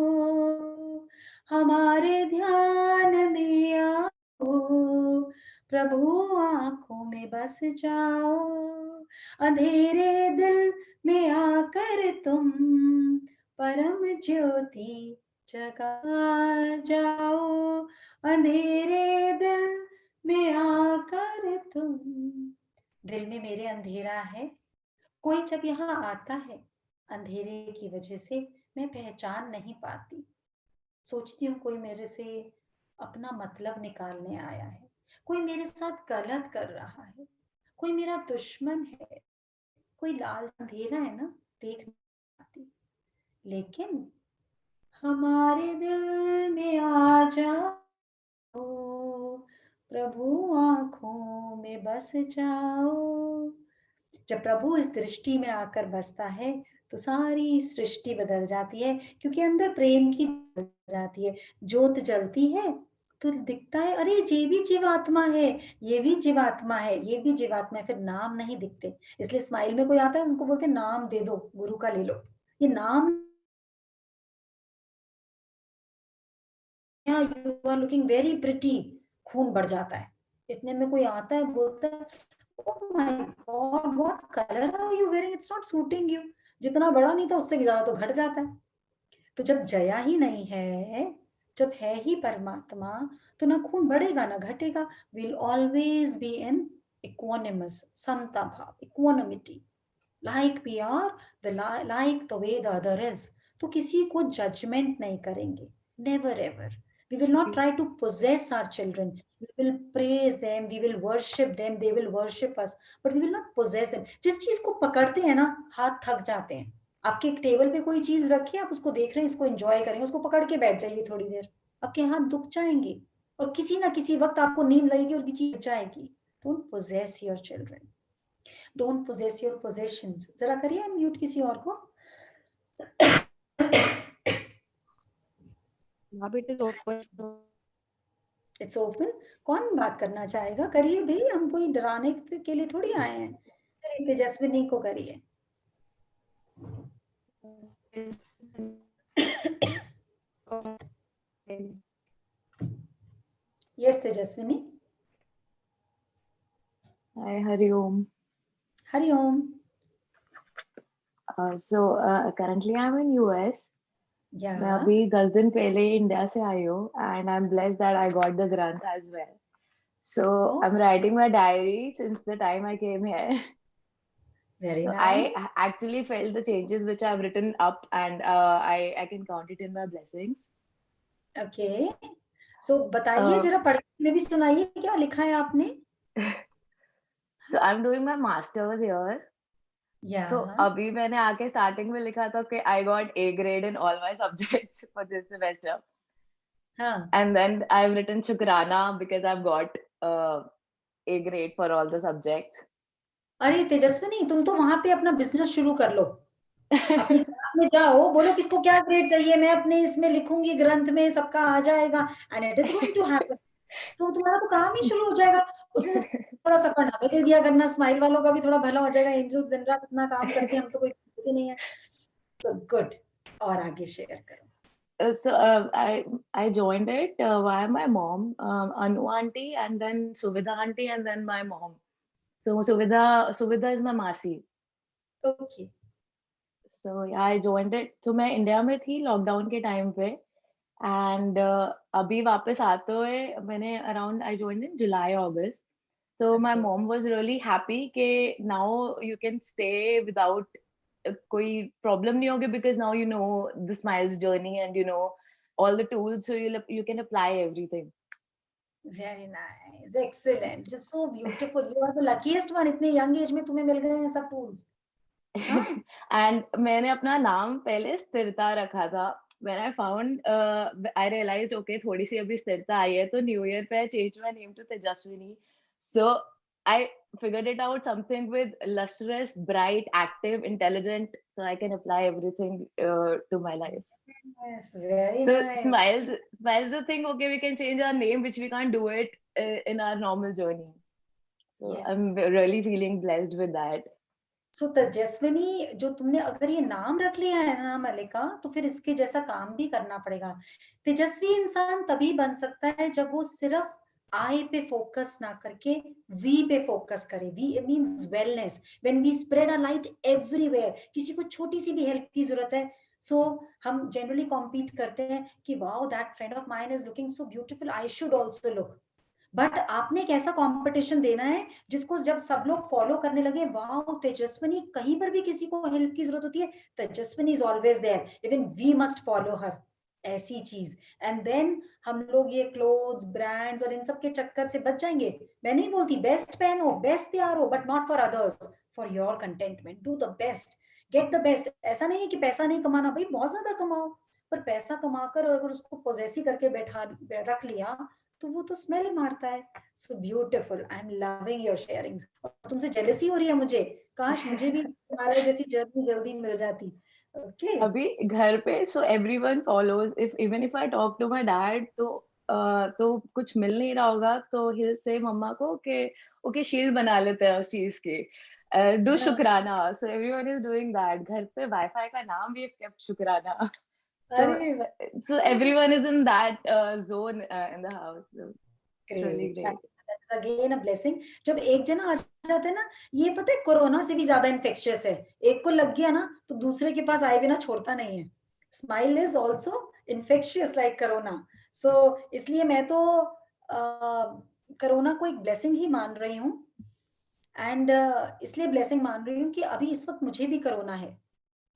हमारे ध्यान में आओ, प्रभु आँखों में बस जाओ। अंधेरे दिल में आकर तुम परम ज्योति जगा जाओ। अंधेरे दिल में आकर तुम, दिल में मेरे अंधेरा है, कोई जब यहाँ आता है अंधेरे की वजह से मैं पहचान नहीं पाती, सोचती हूँ कोई मेरे से अपना मतलब निकालने आया है, कोई मेरे साथ गलत कर रहा है, कोई मेरा दुश्मन है, कोई लाल अंधेरा है ना, देख नहीं पाती। लेकिन हमारे दिल में आ जाओ, प्रभु आँखों में बस जाओ। जब प्रभु इस दृष्टि में आकर बसता है तो सारी सृष्टि बदल जाती है, क्योंकि अंदर प्रेम की जल जाती है, ज्योत जलती है तो दिखता है अरे ये भी जीवात्मा है, ये भी जीवात्मा है, ये भी जीवात्मा है। फिर नाम नहीं दिखते, इसलिए स्माइल में कोई आता है उनको बोलते नाम दे दो, गुरु का ले लो। ये नाम, you are looking very pretty, खून बढ़ जाता है। इतने में कोई आता है बोलता है oh my God, what color are you wearing? It's not suiting you. जितना बड़ा नहीं था उससे ज्यादा तो घट जाता है। तो जब जया ही नहीं है, जब है ही परमात्मा, तो ना खून बढ़ेगा ना घटेगा। We'll always be in equanimous, समता भाव, equanimity, like we are, like the way the other is. तो किसी को जजमेंट नहीं करेंगे, never ever. We will not try to possess our children. We will praise them, we will worship them, they will worship us, but we will not possess them. जिस चीज को पकड़ते हैं ना, हाथ थक जाते हैं। आपके टेबल पे कोई चीज रखी है, आप उसको देख रहे हैं, इसको एंजॉय करेंगे, उसको पकड़ के बैठ जाइए थोड़ी देर, आपके हाथ दुख जाएंगे और किसी ना किसी वक्त आपको नींद लगेगी और चीज जाएगी। Don't possess your children. Don't possess your possessions. जरा करिए म्यूट किसी और को। It's open. कौन बात करना चाहेगा? करिए भाई, हम कोई डराने के लिए थोड़ी आए हैं। करिए, तेजस्विनी को करिए। Yes, Tejaswini. Hi, Hari Om. Hari Om. Currently I'm in US. Yeah. मैं अभी 10 दिन पहले इंडिया से आई हूँ and I'm blessed that I got the grant as well. So I'm writing my diary since the time I came here. Very So nice. I actually felt the changes which I've written up and I can count it in my blessings. Okay. So बताइए जरा, पढ़ के भी सुनाइए क्या लिखा है आपने? So I'm doing my masters here. Yeah. तो अभी मैंने आके स्टार्टिंग में लिखा था कि I got A grade in all my subjects for this semester. हाँ. And then I've written Shukrana because I've got A grade for all the subjects. अरे तेजस्विनी, तुम तो वहां पे अपना बिजनेस शुरू कर लो। अपनी क्लास में जाओ, बोलो किसको क्या ग्रेड चाहिए, मैं अपने इसमें लिखूंगी ग्रंथ में, सबका आ जाएगा and it is going to happen. तो तुम्हारा तो काम ही शुरू हो जाएगा। उसमें थोड़ा सा फंड हमें दे दिया करना, स्माइल वालों का भी थोड़ा भला हो जाएगा। एंजल्स दिन रात इतना काम करते हैं, हम तो कोई स्थिति नहीं है। So good. और आगे शेयर करो। I joined it via my mom, Anu auntie, and then Suvidha auntie, and then my mom. So Suvidha is my masi. Okay. So yeah, I joined it. So मैं इंडिया में थी लॉकडाउन के टाइम पे and अभी वापस आते हुए मैंने around I joined in July August. So my mom was really happy कि now you can stay without कोई problem नहीं होगी because now you know the Smiles journey and you know all the tools, so you can apply everything. Very nice, excellent, just so beautiful. You are the luckiest one. इतने young age में तुम्हें मिल गए हैं सब tools. And मैंने अपना नाम पहले स्थिरता रखा था. When I found, I realized okay थोड़ी सी अभी स्थिरता आई है तो New Year पे I changed my name to Tejaswini. So I figured it out, something with lustrous, bright, active, intelligent, so I can apply everything to my life. Yes, very So nice. smiles the thing. Okay, we can change our name, which we can't do it in our normal journey. So Yes. I'm really feeling blessed with that. सो तेजस्विनी, जो तुमने अगर ये नाम रख लिया है ना मल्लिका, तो फिर इसके जैसा काम भी करना पड़ेगा। तेजस्वी इंसान तभी बन सकता है जब वो सिर्फ आई पे फोकस ना करके वी पे फोकस करे। V means wellness, when we spread a light everywhere. किसी को छोटी सी भी हेल्प की जरूरत है, सो हम जनरली कॉम्पीट करते हैं कि wow that friend of mine is looking so beautiful, I should also look. But आपने एक ऐसा कंपटीशन देना है जिसको जब सब लोग फॉलो करने लगे, वाओ तेजस्विनी, कहीं पर भी किसी को हेल्प की जरूरत होती है, Tejaswini is always there, even we must follow her, ऐसी चीज। एंड देन हम लोग ये क्लोथ्स, ब्रांड्स और इन सब के चक्कर से बच जाएंगे। मैं नहीं बोलती बेस्ट पहनो, बेस्ट तैयार हो, but not for others, for your contentment. Do the best, get the best. ऐसा नहीं है कि पैसा नहीं कमाना, भाई बहुत ज्यादा कमाओ, पर पैसा कमाकर अगर उसको पोजेसी करके बैठा रख लिया तो वो तो स्मेल मारता है। So beautiful, I am loving your sharings. और तुमसे जेलसी हो रही है मुझे, काश मुझे भी तुम्हारे जैसी जर्नी जल्दी मिल जाती। ओके अभी घर पे so everyone follows, if even if I talk to my dad, तो कुछ मिल नहीं रहा होगा तो he'll say मम्मा को कि ओके शील बना लेते हैं उस चीज की, do शुक्राना। so everyone is doing that। घर पे वाईफाई का नाम भी kept शुक्राना। so everyone is in that zone in the house, so it's really great। Again a blessing. जब एक जना आ जाता है ना, ये पता है कोरोना से भी ज्यादा इन्फेक्शियस है। एक को लग गया ना तो दूसरे के पास आए बिना छोड़ता नहीं है। Smile is also infectious like corona. So इसलिए मैं तो कोरोना को एक ब्लेसिंग ही मान रही हूँ। एंड इसलिए ब्लेसिंग मान रही हूँ कि अभी इस वक्त मुझे भी कोरोना है।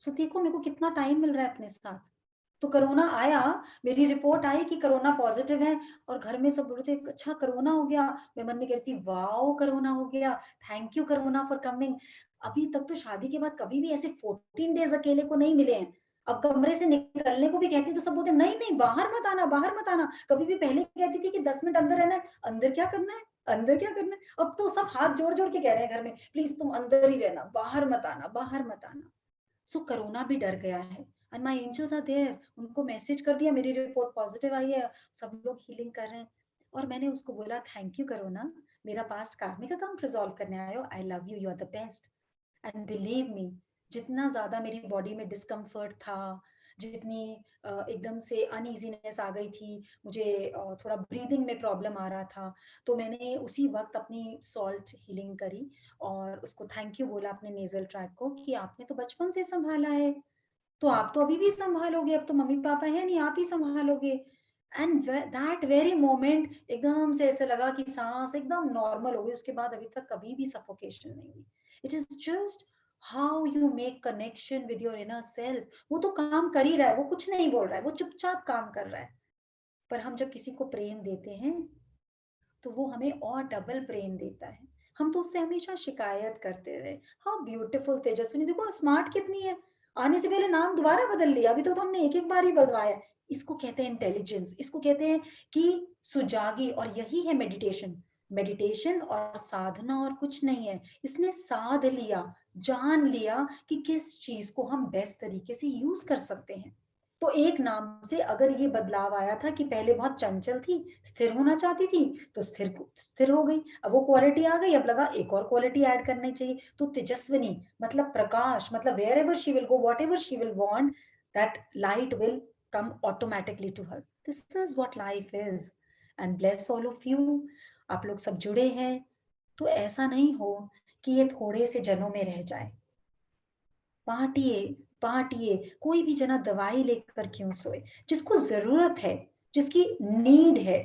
सो देखो मेरे को कितना टाइम मिल रहा है अपने साथ। तो कोरोना आया, मेरी रिपोर्ट आई कि कोरोना पॉजिटिव है, और घर में सब बोल रहे थे अच्छा कोरोना हो गया। मैं मन में कहती वाओ कोरोना हो गया, thank you corona for coming. अभी तक तो शादी के बाद कभी भी ऐसे 14 डेज अकेले को नहीं मिले हैं। अब कमरे से निकलने को भी कहती तो सब बोलते नहीं नहीं बाहर मत आना, बाहर मत आना। कभी भी पहले कहती थी कि 10 मिनट अंदर रहना है, अंदर क्या करना है, अंदर क्या करना है। अब तो सब हाथ जोड़ जोड़ के कह रहे हैं घर में, प्लीज तुम अंदर ही रहना, बाहर मत आना, बाहर मत आना। सो कोरोना भी डर गया है। And my angels are there, उनको मैसेज कर दिया मेरी रिपोर्ट पॉजिटिव आई है, सब लोग हीलिंग कर रहे हैं। और मैंने उसको बोला थैंक यू कोरोना, मेरा पास्ट कार्मिक अकाउंट रिजॉल्व करने आए हो, I love you, you are the best. And believe me, जितना ज्यादा मेरी बॉडी में डिस्कम्फर्ट था, जितनी एकदम से अनईजीनेस आ गई थी, मुझे थोड़ा ब्रीदिंग में प्रॉब्लम आ रहा था, तो मैंने उसी वक्त अपनी सॉल्ट हीलिंग करी और उसको थैंक यू बोला अपने नेजल ट्रैक को कि आपने तो बचपन से संभाला है, तो आप तो अभी भी संभालोगे, अब तो मम्मी पापा है नहीं, आप ही संभालोगे। एंड दैट वेरी मोमेंट एकदम से ऐसे लगा कि सांस एकदम नॉर्मल हो गई। उसके बाद अभी तक कभी भी सफोकेशन नहीं हुई। It is just how you make connection with your inner self. वो तो काम कर ही रहा है, वो कुछ नहीं बोल रहा है, वो चुपचाप काम कर रहा है। पर हम जब किसी को प्रेम देते हैं तो वो हमें और डबल प्रेम देता है। हम तो उससे हमेशा शिकायत करते रहे। हाउ ब्यूटीफुल तेजस्विनी, देखो स्मार्ट कितनी है, आने से पहले नाम दोबारा बदल लिया। अभी तो हमने एक एक बार ही बदलवाया। इसको कहते हैं इंटेलिजेंस, इसको कहते हैं कि सुजागी। और यही है मेडिटेशन। मेडिटेशन और साधना और कुछ नहीं है। इसने साध लिया, जान लिया कि किस चीज को हम बेस्ट तरीके से यूज कर सकते हैं। तो एक नाम से अगर ये बदलाव आया था कि पहले बहुत चंचल थी, स्थिर होना चाहती थी, तो स्थिर हो गई। अब वो क्वालिटी आ गई, अब लगा एक और क्वालिटी ऐड करनी चाहिए। तो तेजस्विनी मतलब प्रकाश, मतलब wherever she will go, whatever she will want, that light will come automatically to her. This is what life is. And bless all of you. आप लोग सब जुड़े हैं, तो ऐसा नहीं हो कि ये थोड़े से जनों में रह जाए। बांटिए बांटिए। कोई भी जना दवाई लेकर क्यों सोए, जिसको जरूरत है, जिसकी नीड है,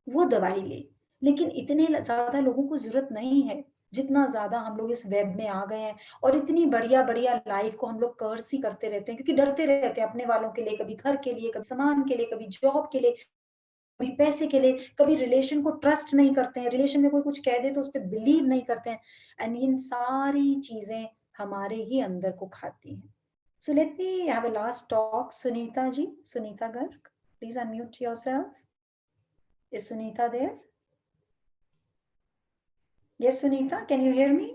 वो दवाई ले। लेकिन इतने ज्यादा लोगों को जरूरत नहीं है जितना ज्यादा हम लोग इस वेब में आ गए हैं। और इतनी बढ़िया बढ़िया लाइफ को हम लोग कर्स ही करते रहते हैं, क्योंकि डरते रहते हैं अपने वालों के लिए, कभी घर के लिए, कभी सामान के लिए, कभी जॉब के लिए, कभी पैसे के लिए, कभी रिलेशन को ट्रस्ट नहीं करते हैं, रिलेशन में कोई कुछ कह दे तो उस पर बिलीव नहीं करते हैं। एंड इन सारी चीजें हमारे ही अंदर को खाती हैं। So let me have a last talk. Sunita ji, Sunita Garg, please unmute yourself. Is Sunita there? Yes, Sunita, can you hear me?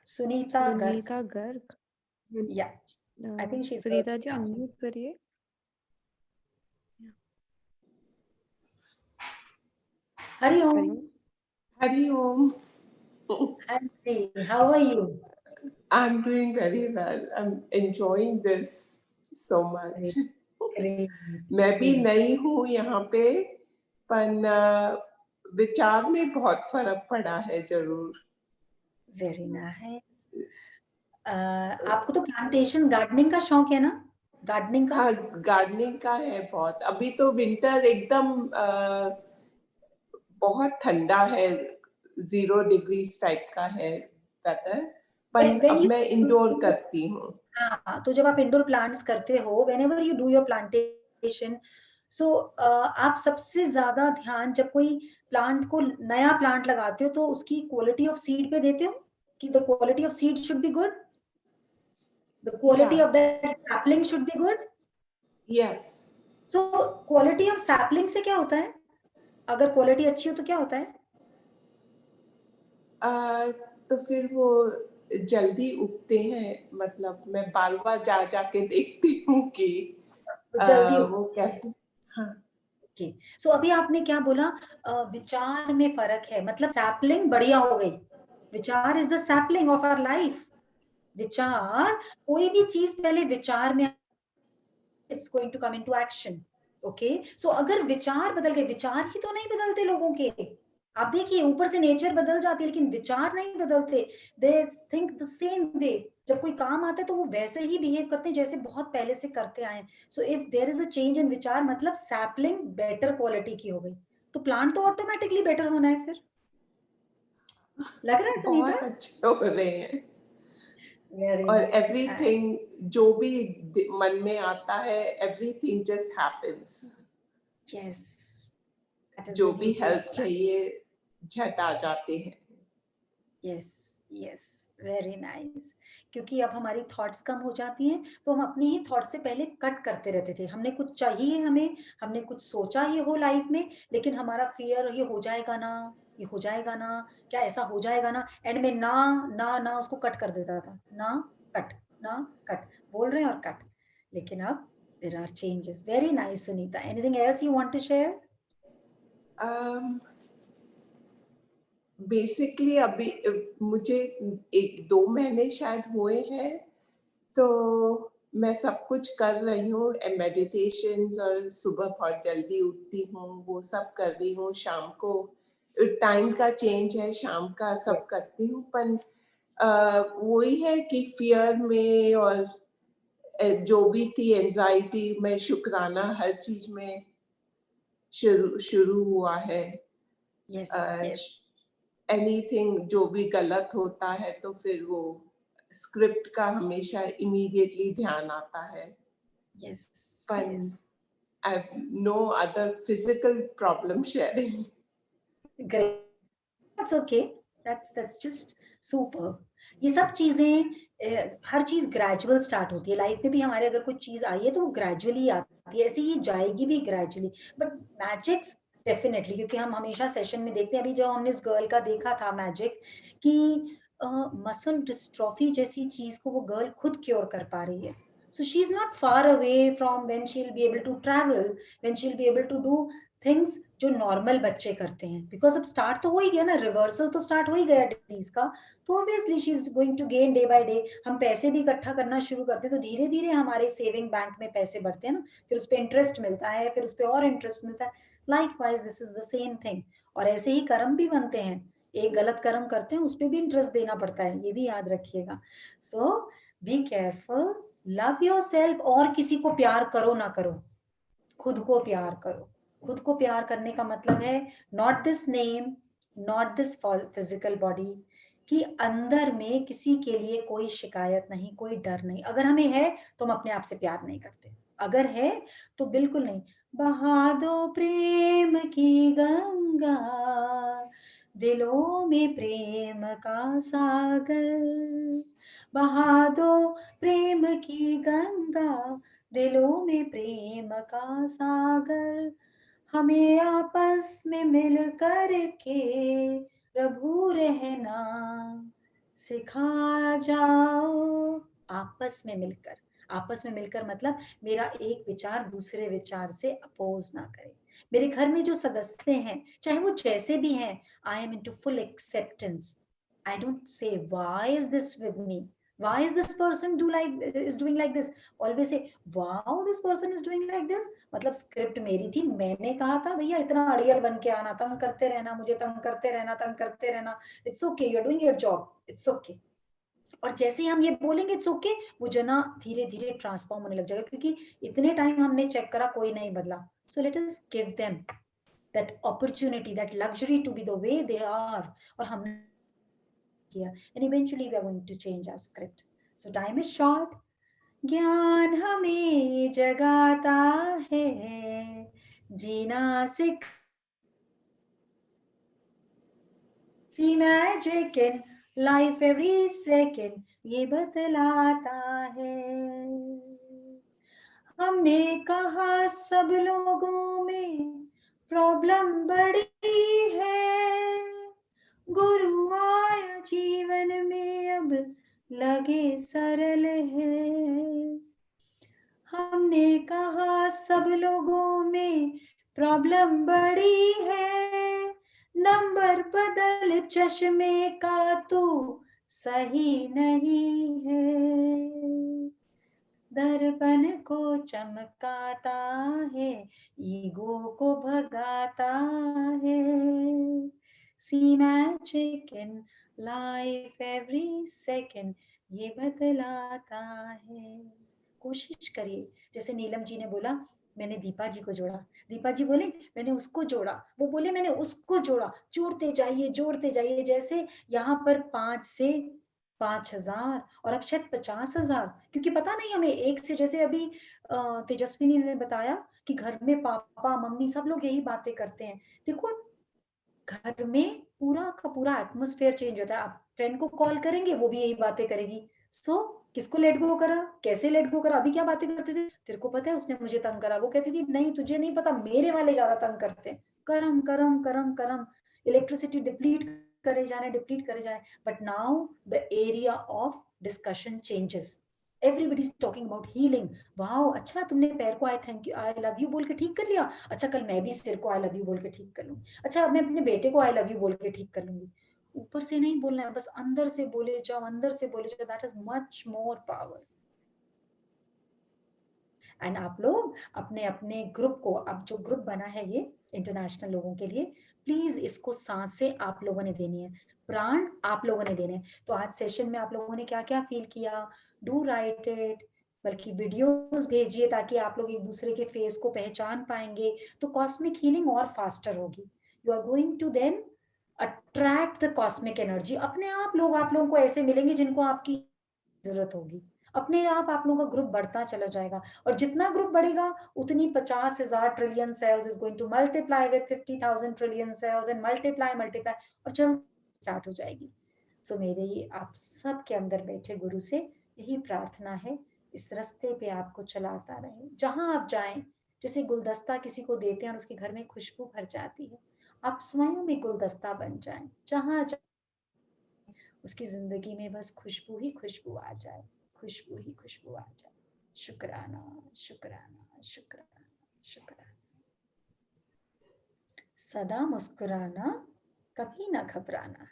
Sunita Garg. Garg. Yeah. I think she's Sunita ji working now. Unmute करिए। Hari Om. Hari Om. Hi, how are you? I'm doing very well. I'm enjoying this so much. Great. मैं भी नई हूँ यहाँ पे, पर विचार में बहुत फर्क पड़ा है जरूर। Very nice. आपको तो प्लांटेशन गार्डनिंग का शौक है ना? गार्डनिंग का? हाँ, गार्डनिंग का है बहुत। अभी तो विंटर एकदम बहुत ठंडा है, 0 डिग्रीज टाइप का है वेदर, पर अब मैं इंडोर करती हूँ। हाँ, तो जब आप इंडोर प्लांट्स करते हो, whenever you do your plantation, so आप सबसे ज्यादा ध्यान जब कोई प्लांट को नया प्लांट लगाते हो तो उसकी क्वालिटी ऑफ सीड पे देते हो कि the quality of seed should be good, the quality of that sapling should be good. Yes. So quality of sapling से क्या होता है? अगर क्वालिटी अच्छी हो तो क्या होता है? तो फिर वो जल्दी उगते हैं, मतलब मैं बार-बार जा-जाके देखती हूँ कि जल्दी वो कैसे। हाँ। Okay. So अभी आपने क्या बोला? विचार में फर्क है, मतलब सैपलिंग बढ़िया हो गई। विचार is the sapling of our life. विचार, कोई भी चीज पहले विचार में, it's going to come into action. Okay, so अगर विचार बदल गए, विचार ही तो नहीं बदलते लोगों के, आप देखिए ऊपर से नेचर बदल जाती है लेकिन विचार नहीं बदलते। They think the same way, जब कोई काम आता है तो वो वैसे ही बिहेव करते हैं जैसे बहुत पहले से करते आए हैं। So if there is a change in विचार, मतलब सैपलिंग बेटर क्वालिटी की हो गई, तो प्लांट तो ऑटोमेटिकली बेटर होना है। फिर लग रहा है सुनीता? बहुत अच्छे हो रहे हैं। Very और nice. एवरीथिंग जो भी मन में आता है, everything just happens. Yes. That is जो the भी beauty हेल्प of चाहिए झट आ जाते हैं। Yes yes, very nice. क्योंकि अब हमारी थॉट्स कम हो जाती हैं तो हम अपनी ही थॉट से पहले कट करते रहते थे। हमने कुछ चाहिए, हमने कुछ सोचा ये हो लाइफ में, लेकिन हमारा फियर ये हो जाएगा ना, ये हो जाएगा ना, क्या ऐसा हो जाएगा ना, एंड में ना ना ना उसको कट कर देता था। ना कट, ना कट, बोल रहे हैं और कट। लेकिन अब there are changes. Very nice Sunita. Anything else you want to share? Basically अभी मुझे 1-2 महीने शायद हुए हैं, तो मैं सब कुछ कर रही हूँ, मेडिटेशंस, और सुबह बहुत जल्दी उठती हूँ, वो सब कर रही हूँ। शाम को टाइम का चेंज है, शाम का सब करती हूँ, पर वही है कि फियर में और जो भी थी एंजाइटी में, शुक्राना हर चीज में शुरू हुआ है। यस एनीथिंग जो भी गलत होता है तो फिर वो स्क्रिप्ट का हमेशा इमीडिएटली ध्यान आता है। यस पर I have no other physical problem sharing. Great. That's okay. That's just super. ये सब चीजें हर चीज ग्रेजुअल स्टार्ट होती है लाइफ में भी। हमारे अगर कोई चीज आई है तो वो ग्रेजुअली आती है, ऐसे ही जाएगी भी ग्रेजुअली। बट मैजिक्स डेफिनेटली, क्योंकि हम हमेशा सेशन में देखते हैं। अभी जो हमने उस गर्ल का देखा था मैजिक, कि मसल डिस्ट्रॉफी जैसी चीज को वो गर्ल खुद क्योर कर पा रही है। So she's not far away from when she'll be able to travel, when she'll be able to do things जो नॉर्मल बच्चे करते हैं। बिकॉज अब स्टार्ट तो हो ही गया ना, रिवर्सल तो स्टार्ट हो ही गया डिजीज का, तो obviously she is going to gain day by day. हम पैसे भी इकट्ठा करना शुरू करते हैं तो धीरे धीरे हमारे सेविंग बैंक में पैसे बढ़ते हैं ना, फिर उस पर इंटरेस्ट मिलता है, फिर उस पर और इंटरेस्ट मिलता है। Like wise this is the same thing. और ऐसे ही कर्म भी बनते हैं, एक गलत कर्म करते हैं उस पर भी इंटरेस्ट देना पड़ता है, ये भी याद रखिएगा। So be careful, love yourself. और किसी को प्यार करो ना करो, खुद को प्यार करो। खुद को प्यार करने का मतलब है not this name, not this physical body, कि अंदर में किसी के लिए कोई शिकायत नहीं, कोई डर नहीं। अगर हमें है तो हम अपने आप से प्यार नहीं करते, अगर है तो बिल्कुल नहीं। बहा दो प्रेम की गंगा, दिलों में प्रेम का सागर, बहा दो प्रेम की गंगा, दिलों में प्रेम का सागर, हमें आपस में मिल कर के प्रभु रहना सिखा जाओ। आपस में मिलकर, आपस में मिलकर मतलब मेरा एक विचार दूसरे विचार से अपोज ना करे। मेरे घर में जो सदस्य हैं चाहे वो जैसे भी हैं, I am into full acceptance. I don't say why is this with me, why is this person is doing like this, always say wow this person is doing like this। मतलब स्क्रिप्ट मेरी थी, मैंने कहा था भैया इतना अड़ियल बन के आना, तंग करते रहना, मुझे तंग करते रहना, it's okay, you are doing your job, it's okay. और जैसे ही हम ये बोलेंगे इट्स ओके, वो जना धीरे धीरे ट्रांसफॉर्म होने लग जाएगा, क्योंकि इतने टाइम हमने चेक करा कोई नहीं बदला। So let us give them that opportunity, that luxury to be the way they are. और हमने किया, and eventually we are going to change our script. So time is short. ज्ञान हमें जगाता है, जीना Sikh see magic in life every second, ये बतलाता है। हमने कहा सब लोगों में प्रॉब्लम बड़ी है, गुरु आया जीवन में अब लगे सरल है। हमने कहा सब लोगों में प्रॉब्लम बड़ी है, नंबर बदल चश्मे का तो सही नहीं है, दर्पण को चमकाता है, ईगो को भगाता है। See magic in life every second, ये बतलाता है। कोशिश करिए, जैसे नीलम जी ने बोला मैंने दीपा जी को जोड़ा, दीपा जी बोले मैंने उसको जोड़ा, वो बोले मैंने उसको जोड़ा, जोड़ते जाइए। जैसे यहाँ पर 5 से 5,000 और अब शायद 50,000, क्योंकि पता नहीं हमें एक से, जैसे अभी तेजस्विनी ने बताया कि घर में पापा मम्मी सब लोग यही बातें करते हैं। देखो घर में पूरा का पूरा एटमॉस्फेयर चेंज होता है। आप फ्रेंड को कॉल करेंगे वो भी यही बातें करेगी। सो किसको लेट गो करा, कैसे लेट गो करा, अभी क्या बातें करते थे, तेरे को पता है उसने मुझे तंग करा, वो कहती थी नहीं तुझे नहीं पता, मेरे वाले ज्यादा तंग करते हैं। करम करम करम करम, इलेक्ट्रिसिटी डिप्लीट करे जाने, but now the area of discussion changes, everybody is talking about healing. Wow, अच्छा तुमने पैर को आई लव यू बोल के ठीक कर लिया, अच्छा कल मैं भी सिर को आई लव यू बोल के ठीक कर लूंगी, अच्छा अब मैं अपने बेटे को आई लव यू बोल के ठीक कर लूंगी। ऊपर से नहीं बोलना है, बस अंदर से बोले जाओ, that is much more power. And आप लोग अपने अपने ग्रुप को, अब जो ग्रुप बना है ये इंटरनेशनल लोगों के लिए, प्लीज इसको सांसें आप लोगों ने देनी है, प्राण आप लोगों ने देने हैं। तो आज सेशन में आप लोगों ने क्या क्या फील किया, डू राइट इट, बल्कि वीडियोस भेजिए ताकि आप लोग एक दूसरे के फेस को पहचान पाएंगे, तो कॉस्मिक हीलिंग और फास्टर होगी। You are going to then attract the cosmic energy. अपने आप लोगों को ऐसे मिलेंगे जिनको आपकी जरूरत होगी, अपने आप लोगों का ग्रुप बढ़ता चला जाएगा, और जितना ग्रुप बढ़ेगा उतनी 50,000 trillion cells is going to multiply with 50,000 trillion cells, and multiply और चल स्टार्ट हो जाएगी। सो मेरे ये आप सब के अंदर बैठे गुरु से यही प्रार्थना है, इस रास्ते पे आपको चलाता रहे, जहां आप जाएं। जैसे गुलदस्ता किसी को देते हैं और उसके घर में खुशबू भर जाती है, आप स्वयं भी गुलदस्ता बन जाएं, जहां उसकी जिंदगी में बस खुशबू ही खुशबू आ जाए, खुशबू ही खुशबू आ जाए। शुक्राना शुक्राना शुक्राना शुक्राना। सदा मुस्कुराना, कभी ना घबराना।